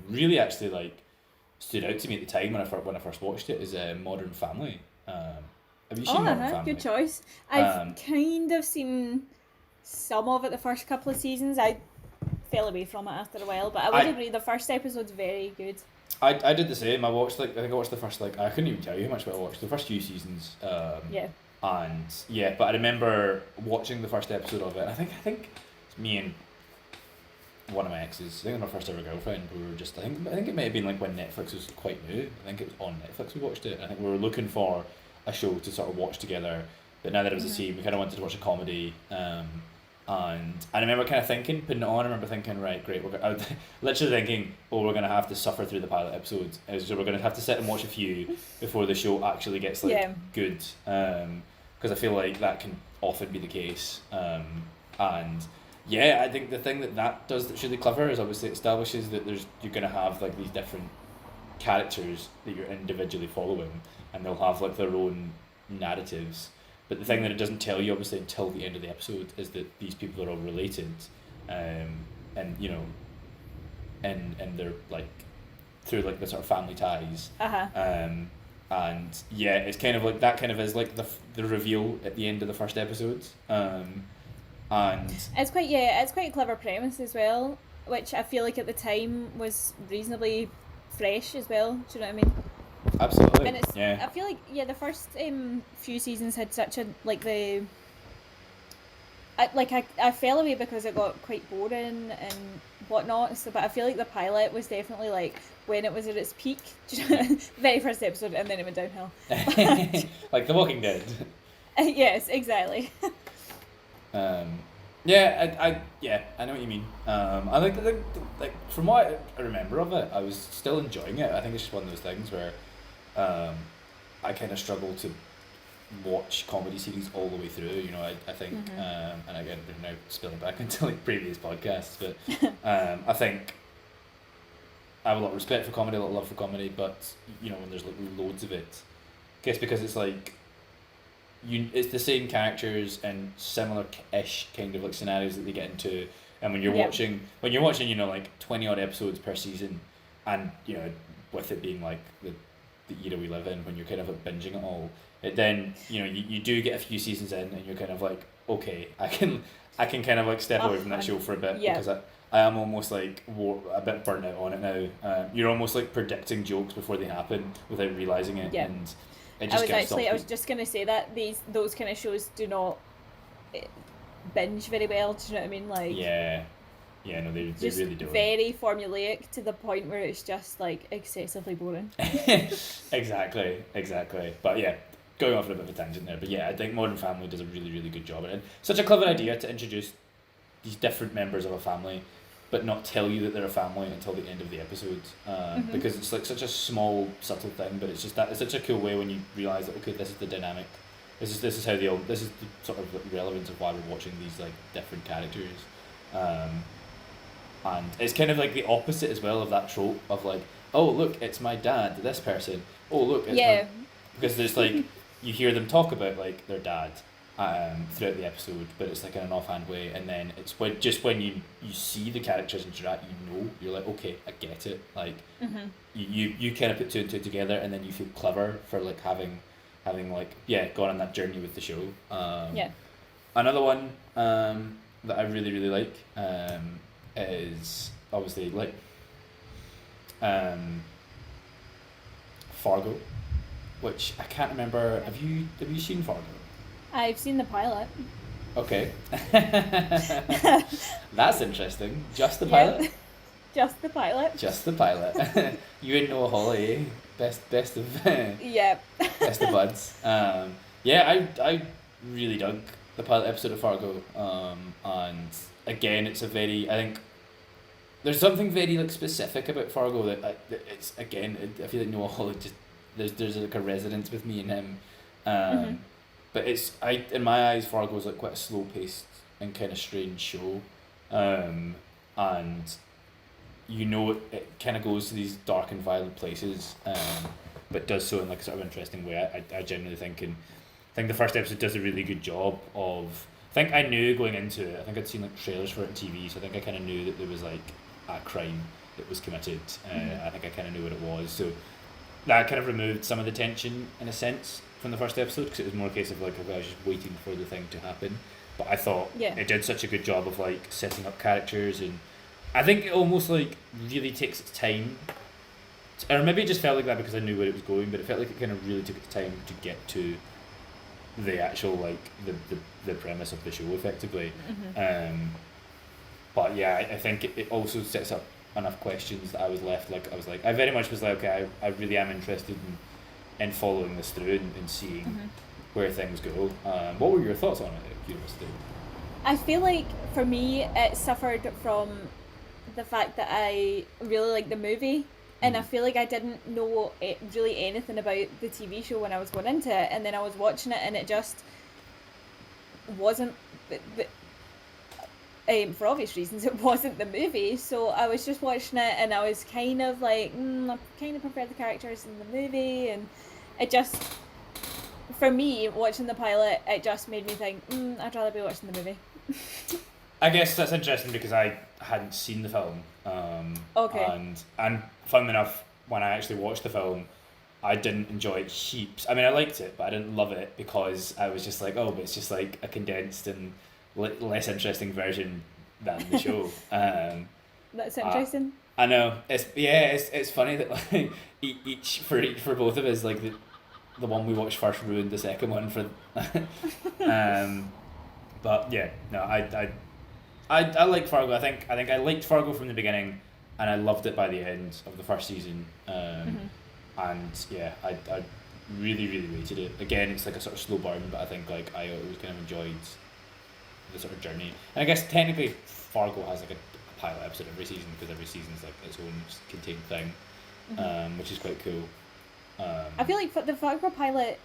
[SPEAKER 1] really actually like stood out to me at the time when I first watched it is Modern Family. Have you seen Modern Family?
[SPEAKER 2] Good choice. I've kind of seen some of it the first couple of seasons. I fell away from it after a while, but I would agree the first episode's very good.
[SPEAKER 1] I did the same. I watched I think I watched the first I couldn't even tell you how much, but I watched the first few seasons.
[SPEAKER 2] Yeah.
[SPEAKER 1] And yeah, but I remember watching the first episode of it. And I think it's me and one of my exes. I think it was my first ever girlfriend. We were just I think it may have been like when Netflix was quite new. I think it was on Netflix we watched it. I think we were looking for a show to sort of watch together. But now that it was a scene, we kind of wanted to watch a comedy. And I remember kind of putting it on. I remember thinking, right, great. I was literally thinking, we're going to have to suffer through the pilot episodes. So we're going to have to sit and watch a few before the show actually gets good. Because I feel like that can often be the case. And yeah, I think the thing that does that's really clever is obviously it establishes that you're going to have like these different characters that you're individually following, and they'll have like their own narratives. But the thing that it doesn't tell you, obviously, until the end of the episode, is that these people are all related, and you know, and they're like through like the sort of family ties. And yeah, it's kind of like that. Kind of is like the reveal at the end of the first episode. And
[SPEAKER 2] it's quite a clever premise as well, which I feel like at the time was reasonably fresh as well. Do you know what I mean?
[SPEAKER 1] Absolutely.
[SPEAKER 2] And I feel like the first few seasons had such a I fell away because it got quite boring and whatnot. So, but I feel like the pilot was definitely like when it was at its peak, very first episode, and then it went downhill.
[SPEAKER 1] Like The Walking Dead.
[SPEAKER 2] Yes, exactly.
[SPEAKER 1] Yeah, I know what you mean. I like from what I remember of it, I was still enjoying it. I think it's just one of those things where I kind of struggle to watch comedy series all the way through. You know, I think, and again, we're now spilling back into like previous podcasts, but I think I have a lot of respect for comedy, a lot of love for comedy, but you know, when there's like loads of it, I guess because it's like it's the same characters and similar-ish kind of like scenarios that they get into, and when you're watching, you know, like 20 odd episodes per season, and you know, with it being like the era we live in, when you're kind of like binging it all, then you know you do get a few seasons in, and you're kind of like, okay, I can kind of like step away from that show for a bit because I am almost like a bit burnt out on it now. You're almost like predicting jokes before they happen without realizing it, and it just
[SPEAKER 2] I was just gonna say that those kind of shows do not binge very well. Do you know what I mean? Like
[SPEAKER 1] no, they really don't.
[SPEAKER 2] Very formulaic to the point where it's just like excessively boring.
[SPEAKER 1] Exactly. But yeah, going off on a bit of a tangent there. But yeah, I think Modern Family does a really, really good job. And such a clever idea to introduce these different members of a family, but not tell you that they're a family until the end of the episode. Because it's like such a small, subtle thing, but it's such a cool way when you realise that, okay, this is the dynamic. This is how this is the sort of relevance of why we're watching these like different characters. And it's kind of like the opposite as well of that trope of like, oh look, it's my dad, this person. Oh look, it's because there's like you hear them talk about like their dad throughout the episode, but it's like in an offhand way, and then it's when you see the characters interact, you're like, okay, I get it. Like you kind of put two and two together, and then you feel clever for like having like gone on that journey with the show. Another one that I really, really like is obviously like Fargo, which I can't remember. Have you seen Fargo?
[SPEAKER 2] I've seen the pilot.
[SPEAKER 1] Okay. That's interesting. Just the pilot?
[SPEAKER 2] Just the pilot.
[SPEAKER 1] Just the pilot. You and Noah Hawley, eh? Best of best of buds. I really dug the pilot episode of Fargo, and again, it's a very, I think there's something very like specific about Fargo that it's again, I feel like Noah Hawley just there's like a resonance with me and him,
[SPEAKER 2] Mm-hmm.
[SPEAKER 1] but it's in my eyes Fargo's like quite a slow paced and kind of strange show, and it kind of goes to these dark and violent places, but does so in like a sort of interesting way. I genuinely think, and I think the first episode does a really good job of. I think I knew going into it. I think I'd seen like trailers for it on TV, so I think I kind of knew that there was like a crime that was committed. I think I kind of knew what it was, so that kind of removed some of the tension in a sense from the first episode, because it was more a case of like I was just waiting for the thing to happen. But I thought
[SPEAKER 2] Yeah.
[SPEAKER 1] it did such a good job of like setting up characters, and I think it almost like really takes its time. Or maybe it just felt like that because I knew where it was going, but it felt like it kind of really took its time to get to the actual like the premise of the show effectively.
[SPEAKER 2] Mm-hmm.
[SPEAKER 1] But yeah, I think it also sets up enough questions that I was left like I very much was like, okay, I really am interested in following this through and seeing
[SPEAKER 2] Mm-hmm.
[SPEAKER 1] where things go. What were your thoughts on it, curiosity?
[SPEAKER 2] I feel like for me it suffered from the fact that I really liked the movie, and I feel like I didn't know really anything about the TV show when I was going into it, and then I was watching it and it just wasn't for obvious reasons it wasn't the movie. So I was just watching it and I was kind of like, I kind of prefer the characters in the movie, and it just, for me, watching the pilot, it just made me think, I'd rather be watching the movie.
[SPEAKER 1] I guess that's interesting because I hadn't seen the film.
[SPEAKER 2] Okay.
[SPEAKER 1] And fun enough, when I actually watched the film, I didn't enjoy it heaps. I mean, I liked it, but I didn't love it because I was just like, oh, but it's just like a condensed and less interesting version than the show.
[SPEAKER 2] That's interesting.
[SPEAKER 1] I know it's funny that like each for both of us, like the one we watched first ruined the second one for. But yeah, no, I like Fargo. I think I liked Fargo from the beginning, and I loved it by the end of the first season. And yeah, I really really rated it. Again, it's like a sort of slow burn, but I think like I always kind of enjoyed the sort of journey. And I guess technically Fargo has like a pilot episode every season because every season's like its own contained thing, which is quite cool.
[SPEAKER 2] I feel like the Fargo pilot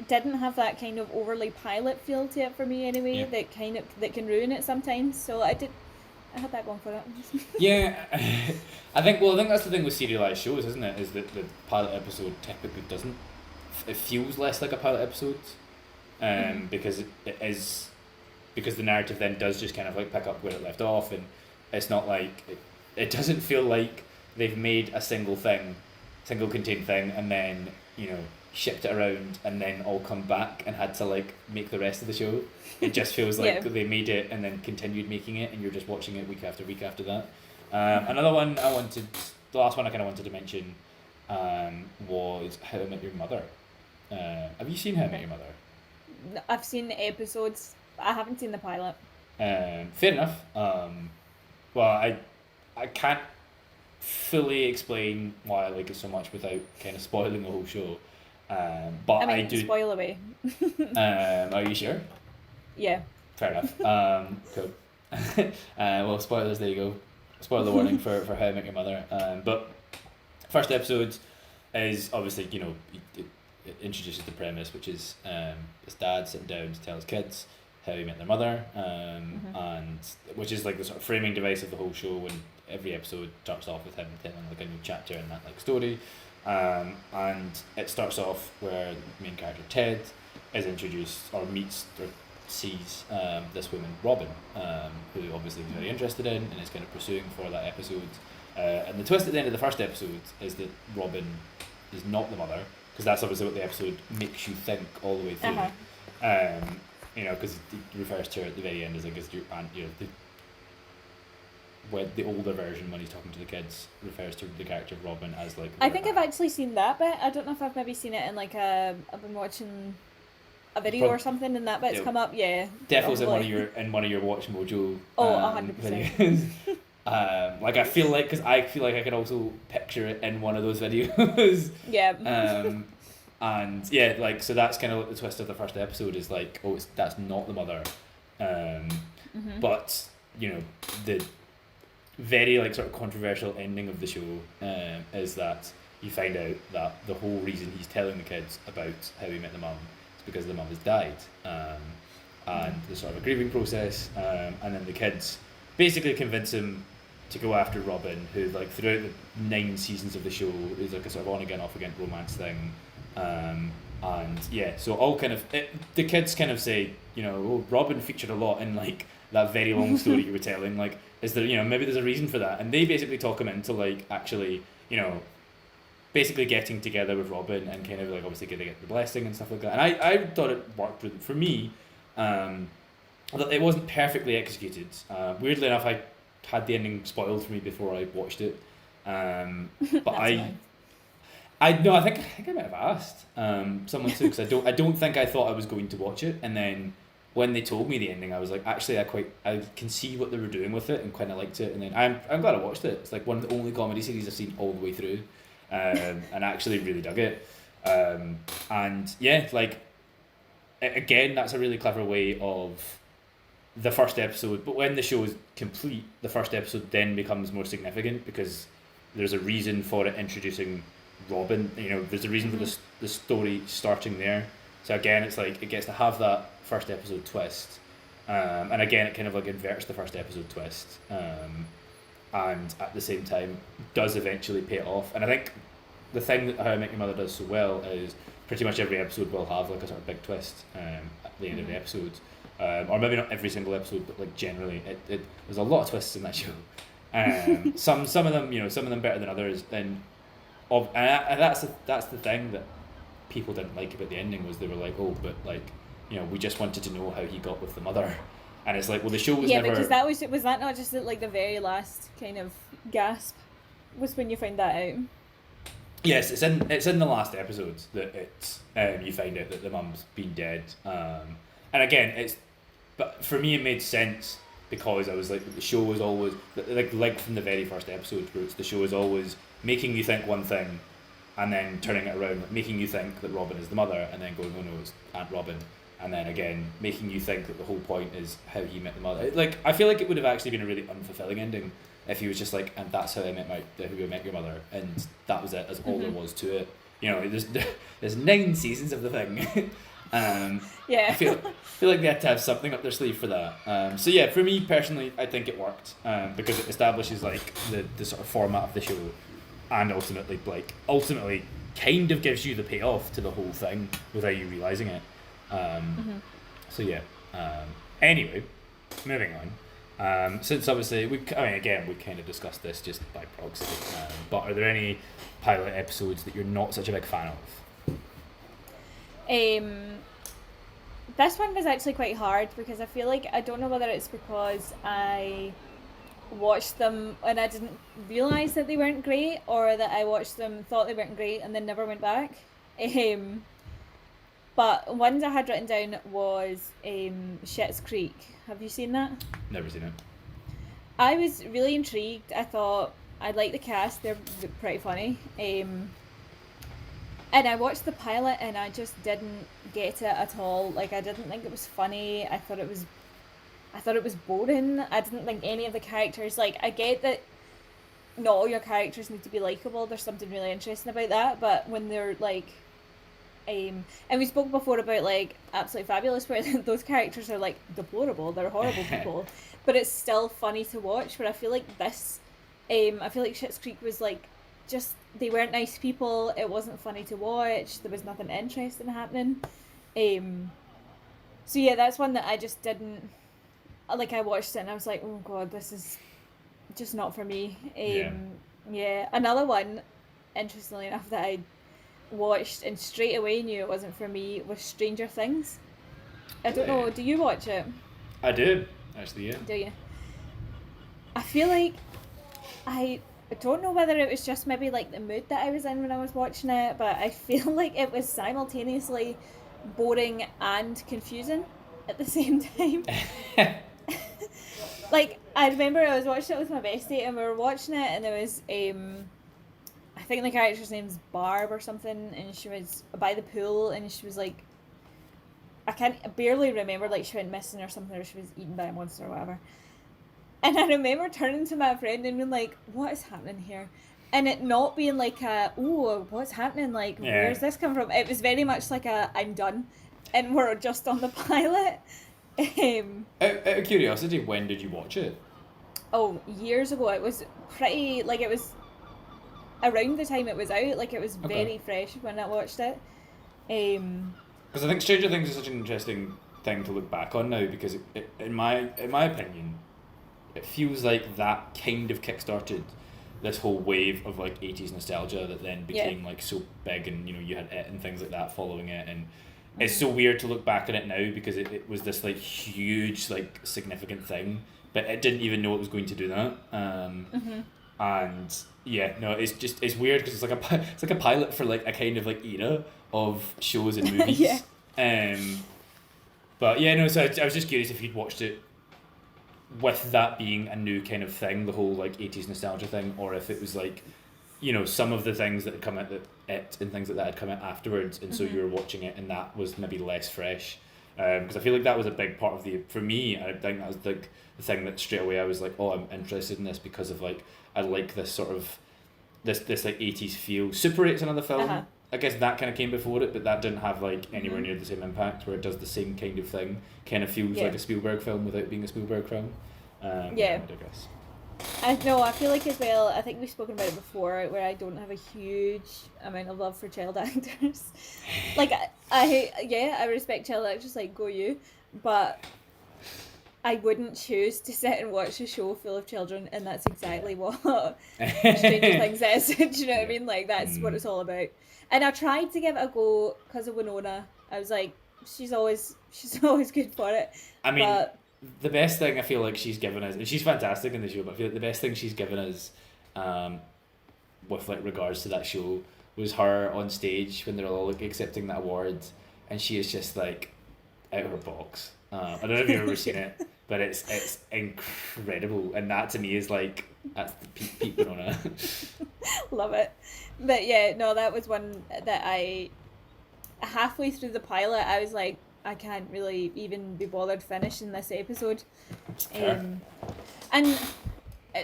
[SPEAKER 2] didn't have that kind of overly pilot feel to it for me anyway.
[SPEAKER 1] Yeah.
[SPEAKER 2] That can ruin it sometimes. So I had that going for it.
[SPEAKER 1] Yeah, I think that's the thing with serialized shows, isn't it? Is that the pilot episode typically doesn't. It feels less like a pilot episode, because it is, because the narrative then does just kind of like pick up where it left off, and it's not like it doesn't feel like they've made a single contained thing, and then shipped it around and then all come back and had to like make the rest of the show. It just feels like
[SPEAKER 2] Yeah.
[SPEAKER 1] they made it and then continued making it, and you're just watching it week after week after that. Another one the last one I kind of wanted to mention, was How I Met Your Mother. Have you seen How I Met Your Mother?
[SPEAKER 2] I've seen the episodes. I haven't seen the pilot.
[SPEAKER 1] Fair enough. Well, I can't fully explain why I like it so much without kind of spoiling the whole show. But
[SPEAKER 2] I mean,
[SPEAKER 1] I do.
[SPEAKER 2] spoil away.
[SPEAKER 1] Are you sure?
[SPEAKER 2] Yeah.
[SPEAKER 1] Fair enough. Cool. Well, spoilers. There you go. Spoiler warning for How I Met Your Mother. But first episode is obviously it introduces the premise, which is his dad sitting down to tell his kids how he met their mother, and which is like the sort of framing device of the whole show. And every episode starts off with him telling like a new chapter in that like story. And it starts off where the main character Ted is introduced or meets or sees this woman Robin, who obviously he's very interested in and is kind of pursuing for that episode. And the twist at the end of the first episode is that Robin is not the mother, because that's obviously what the episode makes you think all the way through. Because he refers to her at the very end as like as your aunt, the older version when he's talking to the kids refers to the character of Robin as like.
[SPEAKER 2] I think I've actually seen that bit. I don't know if I've maybe seen it in like I've been watching a video or something and that bit's come up. Yeah.
[SPEAKER 1] Definitely in one of your Watch Mojo.
[SPEAKER 2] 100%.
[SPEAKER 1] Videos. Like I feel like I can also picture it in one of those videos.
[SPEAKER 2] Yeah.
[SPEAKER 1] And yeah, like, so that's kind of like the twist of the first episode is like, oh, that's not the mother. But, you know, the very like sort of controversial ending of the show is that you find out that the whole reason he's telling the kids about how he met the mum is because the mum has died. And there's sort of a grieving process, and then the kids basically convince him to go after Robin, who like throughout the 9 seasons of the show is like a sort of on again off again romance thing. And yeah, so all kind of the kids kind of say, you know, oh, Robin featured a lot in like that very long story you were telling. Like, is there, you know, maybe there's a reason for that? And they basically talk him into like actually, you know, basically getting together with Robin and kind of like obviously getting the blessing and stuff like that. And I thought it worked for me. It wasn't perfectly executed. Weirdly enough, I had the ending spoiled for me before I watched it. But I think I might have asked someone to, because I don't think I thought I was going to watch it, and then when they told me the ending, I was like, actually, I can see what they were doing with it and kind of liked it, and then I'm glad I watched it. It's like one of the only comedy series I've seen all the way through, and actually really dug it. And yeah, like again, that's a really clever way of the first episode, but when the show is complete, the first episode then becomes more significant because there's a reason for it introducing Robin. You know, there's a reason for the story starting there. So again, it's like it gets to have that first episode twist, and again, it kind of like inverts the first episode twist, and at the same time does eventually pay it off. And I think the thing that How I Met Your Mother does so well is pretty much every episode will have like a sort of big twist at the end of the episode. Or maybe not every single episode, but like generally, there's a lot of twists in that show. Some of them, you know, some of them better than others. And that's the thing that people didn't like about the ending, was they were like, oh, but like, you know, we just wanted to know how he got with the mother. And it's like, well, the show was never.
[SPEAKER 2] Yeah, because was that not just like the very last kind of gasp was when you found that out?
[SPEAKER 1] Yes, it's in the last episode that you find out that the mum's been dead. And again, but for me it made sense because I was like, the show was always like from the very first episode, where the show is always making you think one thing and then turning it around, like making you think that Robin is the mother and then going, oh no, it's Aunt Robin, and then again making you think that the whole point is how he met the mother. Like, I feel like it would have actually been a really unfulfilling ending if he was just like, and that's how I met your mother, and that was it, as all there was to it. You know, there's 9 seasons of the thing.
[SPEAKER 2] Yeah.
[SPEAKER 1] I feel like they had to have something up their sleeve for that. So yeah, for me personally, I think it worked because it establishes like the sort of format of the show, and ultimately kind of gives you the payoff to the whole thing without you realizing it. So yeah. Anyway, moving on. Since obviously we kind of discussed this just by proxy. But are there any pilot episodes that you're not such a big fan of?
[SPEAKER 2] This one was actually quite hard because I feel like, I don't know whether it's because I watched them and I didn't realise that they weren't great, or that I watched them, thought they weren't great, and then never went back. But ones I had written down was Schitt's Creek. Have you seen that?
[SPEAKER 1] Never seen it.
[SPEAKER 2] I was really intrigued. I thought I liked the cast, they're pretty funny. And I watched the pilot and I just didn't get it at all. Like, I didn't think it was funny. I thought it was boring. I didn't think any of the characters, like, I get that not all your characters need to be likeable. There's something really interesting about that. But when they're like, and we spoke before about like Absolutely Fabulous, where those characters are like deplorable. They're horrible people, but it's still funny to watch. But I feel like this, I feel like Schitt's Creek was like, just, they weren't nice people. It wasn't funny to watch. There was nothing interesting happening. So yeah, that's one that I just didn't, like, I watched it and I was like, oh god, this is just not for me. Yeah. Another one, interestingly enough, that I watched and straight away knew it wasn't for me was Stranger Things. I don't know, do you watch it?
[SPEAKER 1] I do, actually, yeah.
[SPEAKER 2] Do you? I feel like I don't know whether it was just maybe like the mood that I was in when I was watching it, but I feel like it was simultaneously boring and confusing at the same time. Like, I remember I was watching it with my bestie and we were watching it, and there was I think the character's name's Barb or something, and she was by the pool, and she was like, I barely remember, like she went missing or something, or she was eaten by a monster or whatever. And I remember turning to my friend and being like, what is happening here? And it not being like what's happening? Like, where's this come from? It was very much like I'm done. And we're just on the pilot.
[SPEAKER 1] Out of curiosity, when did you watch it?
[SPEAKER 2] Oh, years ago. It was pretty, like, it was around the time it was out. Like, it was very fresh when I watched it.
[SPEAKER 1] Because I think Stranger Things is such an interesting thing to look back on now, because in my opinion, it feels like that kind of kickstarted this whole wave of like 80s nostalgia that then became like so big, and you had it and things like that following it, and it's so weird to look back on it now because it was this like huge like significant thing, but it didn't even know it was going to do that. And it's weird because it's like a pilot for like a kind of like era of shows and movies. But yeah, no, so I was just curious if you'd watched it with that being a new kind of thing, the whole like 80s nostalgia thing, or if it was like, some of the things that had come out and things like that had come out afterwards, and so you were watching it and that was maybe less fresh. Because I feel like that was a big part of for me, I think that was like the thing that straight away I was like, oh, I'm interested in this because of like, I like this sort of, this like 80s feel. Super 8's another film. I guess that kind of came before it, but that didn't have like anywhere near the same impact, where it does the same kind of thing. Kind of feels like a Spielberg film without being a Spielberg film. I guess.
[SPEAKER 2] I feel like as well, I think we've spoken about it before, where I don't have a huge amount of love for child actors. Like, I respect child actors, like, go you, but I wouldn't choose to sit and watch a show full of children, and that's exactly what Stranger Things is. Do you know what I mean? Like, that's what it's all about. And I tried to give it a go because of Winona. I was like, she's always good for it.
[SPEAKER 1] I mean, the best thing I feel like she's given us, and she's fantastic in the show, but I feel like the best thing she's given us, with like regards to that show, was her on stage when they're all like accepting that award, and she is just like out of her box. I don't know if you've ever seen it, but it's incredible, and that to me is like, that's the peak Winona.
[SPEAKER 2] Love it. But yeah, no, that was one that halfway through the pilot, I was like, I can't really even be bothered finishing this episode. And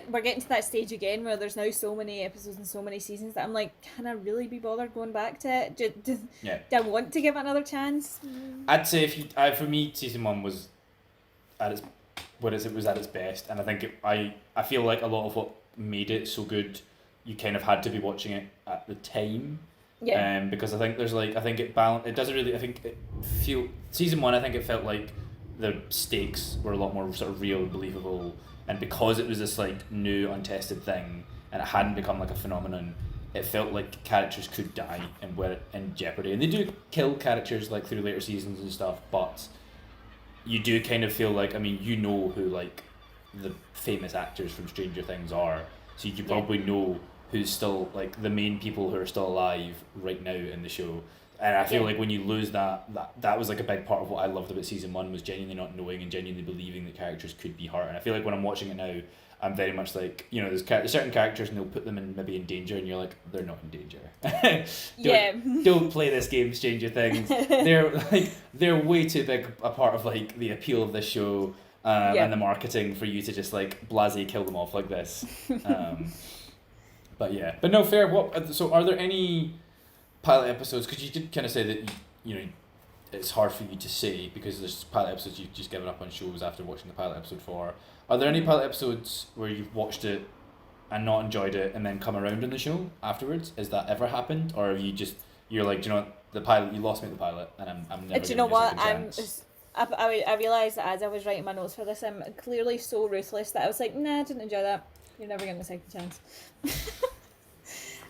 [SPEAKER 2] we're getting to that stage again where there's now so many episodes and so many seasons that I'm like, can I really be bothered going back to it? Do I want to give it another chance?
[SPEAKER 1] I'd say for me, season 1 was at its best, and I think I feel like a lot of what made it so good, you kind of had to be watching it at the time. Because I think there's like, I think it doesn't really, I think season 1, I think it felt like the stakes were a lot more sort of real and believable, and because it was this like new untested thing and it hadn't become like a phenomenon, it felt like characters could die and were in jeopardy, and they do kill characters like through later seasons and stuff, but you do kind of feel like, I mean, who like the famous actors from Stranger Things are, so you probably know who's still like the main people who are still alive right now in the show. And I feel like when you lose that was like a big part of what I loved about season 1, was genuinely not knowing and genuinely believing that characters could be hurt. And I feel like when I'm watching it now, I'm very much like, there's certain characters and they'll put them in maybe in danger, and you're like, they're not in danger. Don't play this game, Stranger Things. They're way too big a part of like the appeal of this show and the marketing for you to just like blasé kill them off like this. But no, fair. So are there any pilot episodes, because you did kind of say that it's hard for you to say because there's pilot episodes you've just given up on shows after watching the pilot episode for. Are there any pilot episodes where you've watched it and not enjoyed it and then come around in the show afterwards? Has that ever happened, or have you're like, do you know what, the pilot, you lost me at the pilot, and I'm never.
[SPEAKER 2] Do you know what? I realised that as I was writing my notes for this, I'm clearly so ruthless that I was like, nah, I didn't enjoy that. You're never getting a second chance.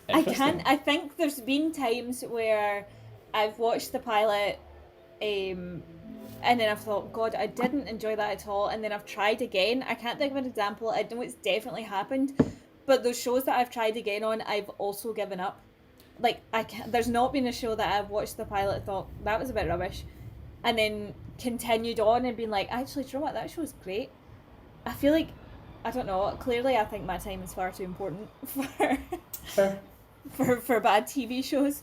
[SPEAKER 2] I think there's been times where I've watched the pilot, and then I've thought, God, I didn't enjoy that at all, and then I've tried again. I can't think of an example. I know it's definitely happened, but those shows that I've tried again on, I've also given up. Like, there's not been a show that I've watched the pilot and thought, that was a bit rubbish, and then continued on and been like, actually, do you know what, that show's great. I feel like, I don't know, clearly I think my time is far too important for for bad TV shows.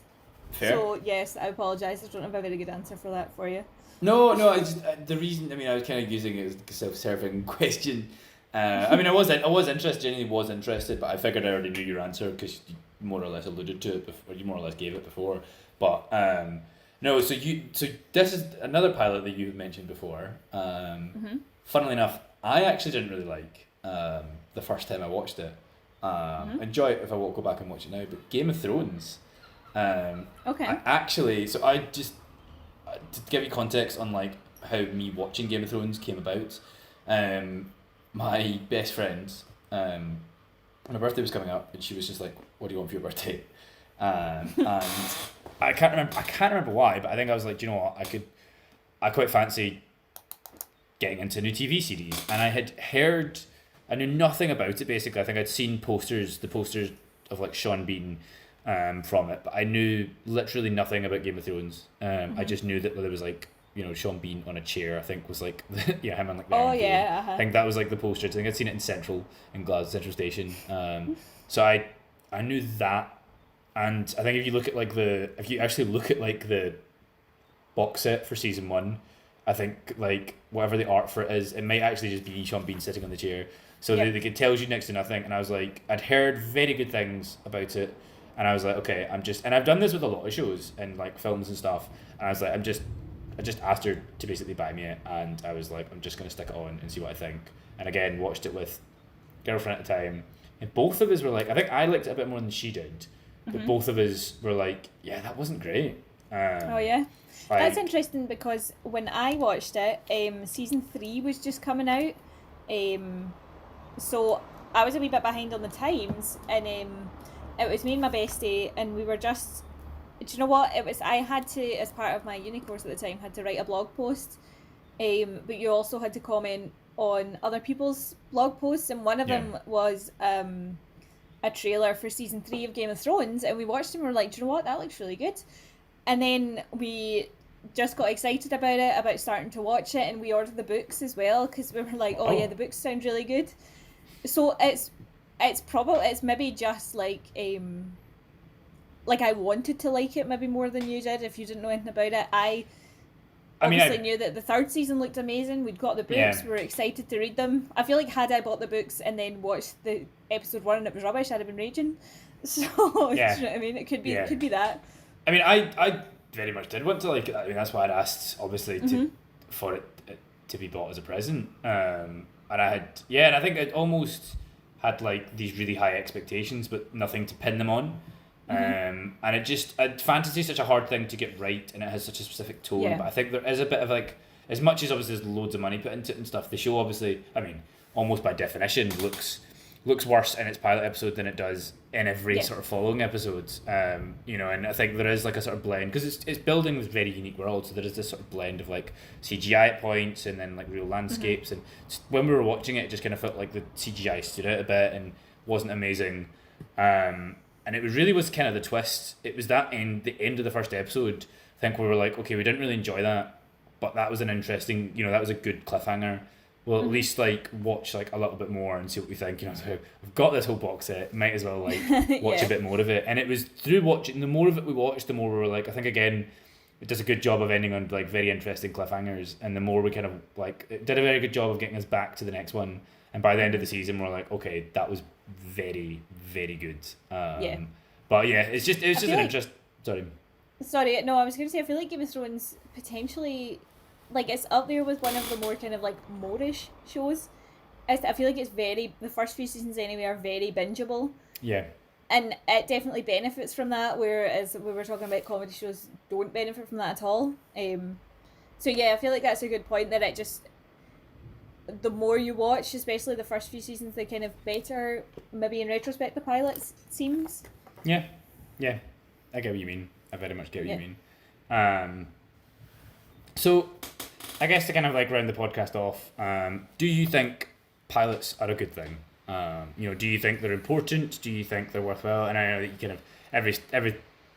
[SPEAKER 1] Fair.
[SPEAKER 2] So yes, I apologise. I don't have a very good answer for that for you.
[SPEAKER 1] No, I just the reason. I mean, I was kind of using it as a self-serving question. I mean, I was interested. Genuinely was interested, but I figured I already knew your answer because you more or less alluded to it before. You more or less gave it before. But no. So this is another pilot that you mentioned before. Funnily enough, I actually didn't really like the first time I watched it. Enjoy it if I won't go back and watch it now. But Game of Thrones.
[SPEAKER 2] Okay.
[SPEAKER 1] I just to give you context on like how me watching Game of Thrones came about. My best friend, my birthday was coming up, and she was just like, "What do you want for your birthday?" And I can't remember why, but I think I was like, do you know what, I quite fancy getting into a new TV series, and I knew nothing about it basically. I think I'd seen the posters of like Sean Bean from it, but I knew literally nothing about Game of Thrones. I just knew that there was like, you know, Sean Bean on a chair, I think was like him on like the Iron Throne. I think that was like the poster. I think I'd seen it in Glasgow Central Station. So I knew that, and I think if you actually look at like the box set for season 1, I think like whatever the art for it is, it might actually just be Sean Bean sitting on the chair. So it tells you next to nothing, and I was like, I'd heard very good things about it, and I was like, okay, and I've done this with a lot of shows and like films and stuff, and I was like, I just asked her to basically buy me it, and I was like, I'm just gonna stick it on and see what I think. And again, watched it with girlfriend at the time, and both of us were like, I think I liked it a bit more than she did, but both of us were like, yeah, that wasn't great.
[SPEAKER 2] That's interesting because when I watched it, season 3 was just coming out, so I was a wee bit behind on the times, and it was me and my bestie, and we were just, do you know what, it was, I had to, as part of my uni course at the time, had to write a blog post, but you also had to comment on other people's blog posts, and one of them was a trailer for season 3 of Game of Thrones, and we watched it and we were like, do you know what, that looks really good. And then we just got excited about starting to watch it, and we ordered the books as well because we were like, yeah, the books sound really good. So it's maybe just like I wanted to like it maybe more than you did if you didn't know anything about it. I knew that the 3rd season looked amazing. We'd got the books, we were excited to read them. I feel like had I bought the books and then watched the episode 1 and it was rubbish, I'd have been raging. So do you know what I mean? It could be that.
[SPEAKER 1] I mean, I very much did want to like. I mean, that's why I'd asked, obviously, for it to be bought as a present. And I had, and I think it almost had like these really high expectations, but nothing to pin them on. And fantasy is such a hard thing to get right, and it has such a specific tone. But I think there is a bit of like, as much as obviously there's loads of money put into it and stuff, the show obviously, I mean, almost by definition looks worse in its pilot episode than it does in every sort of following episodes. You know, and I think there is like a sort of blend, because it's building this very unique world, so there is this sort of blend of like CGI at points and then like real landscapes, and when we were watching it just kind of felt like the CGI stood out a bit and wasn't amazing. And it was kind of the twist. It was the end of the first episode. I think we were like, okay, we didn't really enjoy that, but that was an interesting, you know, that was a good cliffhanger. Well, at least like watch like a little bit more and see what we think. You know, so we've got this whole box set. Might as well like watch a bit more of it. And it was through watching, the more of it we watched, the more we were like, I think again, it does a good job of ending on like very interesting cliffhangers. And the more we kind of like, it did a very good job of getting us back to the next one. And by the end of the season, we're like, okay, that was very, very good. But yeah, it was just an interest.
[SPEAKER 2] Sorry, no, I was going to say, I feel like Game of Thrones potentially, like, it's up there with one of the more kind of like more-ish shows. I feel like the first few seasons anyway are very bingeable. Yeah. And it definitely benefits from that, whereas we were talking about comedy shows don't benefit from that at all. So yeah, I feel like that's a good point, that it just, the more you watch, especially the first few seasons, the kind of better, maybe in retrospect, the pilots seems. Yeah, I get what you mean. I very much get what you mean. So, I guess to kind of like round the podcast off, do you think pilots are a good thing? You know, do you think they're important? Do you think they're worthwhile? And I know that you kind of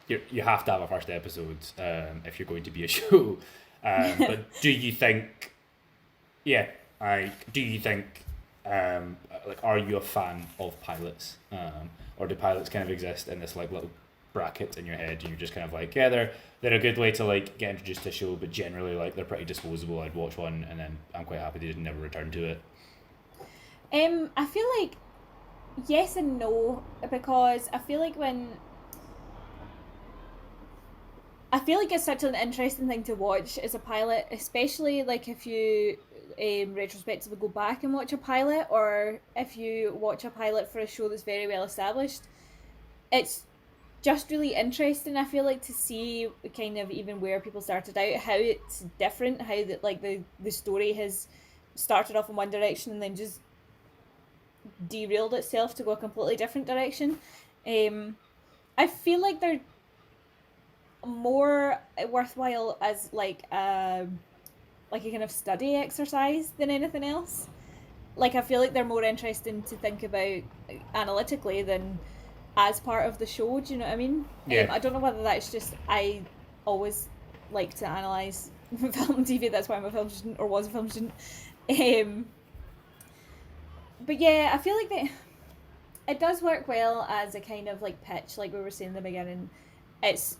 [SPEAKER 2] you have to have a first episode if you're going to be a show. But do you think? Do you think
[SPEAKER 1] like, are you a fan of pilots, or do pilots kind of exist in this like little bracket in your head, and you're just kind of like, yeah, they're a good way to like get introduced to a show, but generally like they're pretty disposable. I'd watch one and then I'm quite happy to never return to it.
[SPEAKER 2] I feel like yes and no, because I feel like it's such an interesting thing to watch as a pilot, especially like if you retrospectively go back and watch a pilot, or if you watch a pilot for a show that's very well established. It's just really interesting, I feel like, to see kind of even where people started out, how it's different, how the story has started off in one direction and then just derailed itself to go a completely different direction. I feel like they're more worthwhile as like a kind of study exercise than anything else. Like, I feel like they're more interesting to think about analytically than as part of the show. Do you know what I mean?
[SPEAKER 1] Yeah.
[SPEAKER 2] I don't know whether that's just I always like to analyse film and TV. That's why I'm a film student, or was a film student. But yeah, I feel like it does work well as a kind of like pitch, like we were saying in the beginning. It's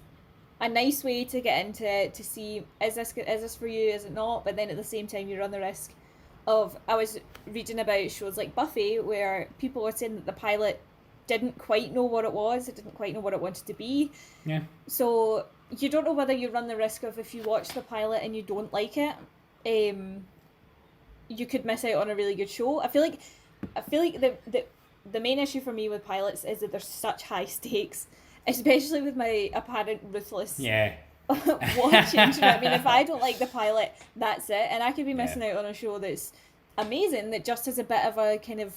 [SPEAKER 2] a nice way to get into it, to see is this for you, is it not? But then at the same time, you run the risk of, I was reading about shows like Buffy where people were saying that the pilot didn't quite know what it was, it didn't quite know what it wanted to be.
[SPEAKER 1] Yeah.
[SPEAKER 2] So you don't know whether you run the risk of, if you watch the pilot and you don't like it, you could miss out on a really good show. I feel like the main issue for me with pilots is that there's such high stakes, especially with my apparent ruthless
[SPEAKER 1] Yeah.
[SPEAKER 2] watching. You know what I mean? If I don't like the pilot, that's it, and I could be missing out on a show that's amazing that just has a bit of a kind of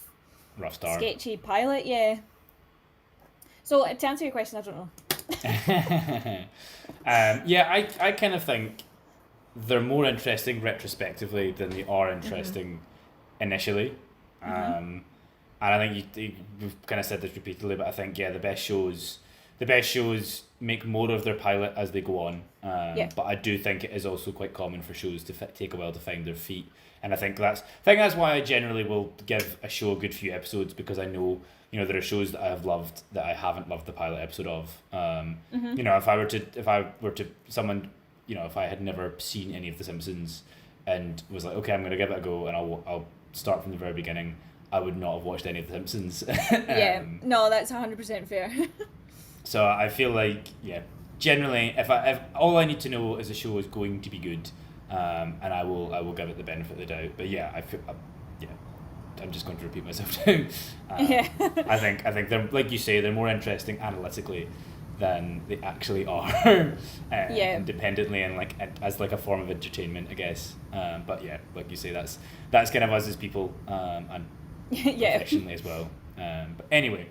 [SPEAKER 1] Rough start.
[SPEAKER 2] sketchy pilot. Yeah. So to answer your question, I don't know.
[SPEAKER 1] Yeah, I kind of think they're more interesting retrospectively than they are interesting initially. And I think we've kind of said this repeatedly, but I think the best shows make more of their pilot as they go on. But I do think it is also quite common for shows to take a while to find their feet. And I think that's why I generally will give a show a good few episodes, because I know, there are shows that I have loved that I haven't loved the pilot episode of. If I were to someone, if I had never seen any of The Simpsons and was like, okay, I'm going to give it a go and I'll start from the very beginning, I would not have watched any of The Simpsons.
[SPEAKER 2] No, that's 100% fair.
[SPEAKER 1] So I feel like, generally, if all I need to know is a show is going to be good, and I will give it the benefit of the doubt. But I feel, I'm just going to repeat myself too. I think they're, like you say, they're more interesting analytically than they actually are, independently and like as like a form of entertainment, I guess. But like you say, that's kind of us as people, and professionally as well. But anyway.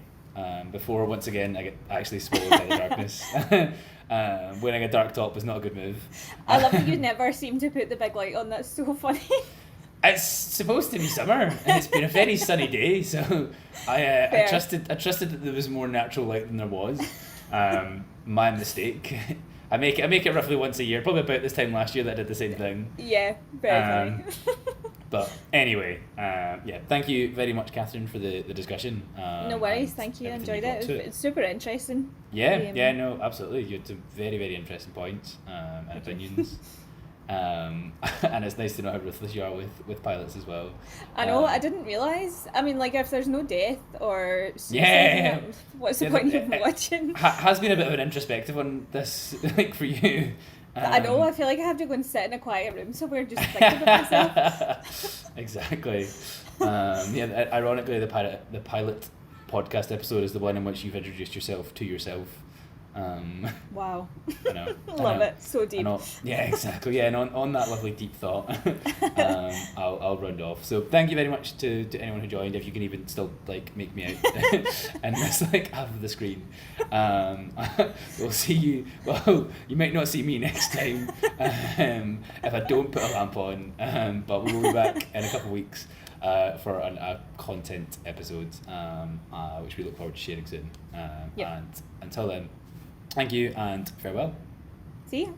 [SPEAKER 1] Before once again I get actually swallowed by the darkness. Wearing a dark top is not a good move.
[SPEAKER 2] I love that you never seem to put the big light on. That's so funny.
[SPEAKER 1] It's supposed to be summer and it's been a very sunny day, so I trusted that there was more natural light than there was. My mistake. I make it roughly once a year, probably about this time last year that I did the same thing.
[SPEAKER 2] Yeah, very funny.
[SPEAKER 1] But anyway, thank you very much, Catherine, for the discussion.
[SPEAKER 2] No worries, thank you. I enjoyed it. It's super interesting.
[SPEAKER 1] No, absolutely. You had some very, very interesting points and opinions. And it's nice to know how ruthless you are with pilots as well.
[SPEAKER 2] I know, I didn't realise. I mean, like, if there's no death or suicide, what's the point of watching?
[SPEAKER 1] Has been a bit of an introspective one, this, like, for you.
[SPEAKER 2] I know, I feel like I have to go and sit in a quiet room somewhere just thinking about myself.
[SPEAKER 1] Exactly. Ironically, the pilot podcast episode is the one in which you've introduced yourself to yourself.
[SPEAKER 2] Wow.
[SPEAKER 1] I know.
[SPEAKER 2] Love it. So deep.
[SPEAKER 1] Yeah, exactly. Yeah, and on that lovely deep thought, I'll round off. So thank you very much to anyone who joined. If you can even still like make me out and miss like half of the screen. We'll see you. Well, you might not see me next time if I don't put a lamp on. But we will be back in a couple of weeks for a content episode, which we look forward to sharing soon. And until then, thank you and farewell.
[SPEAKER 2] See you.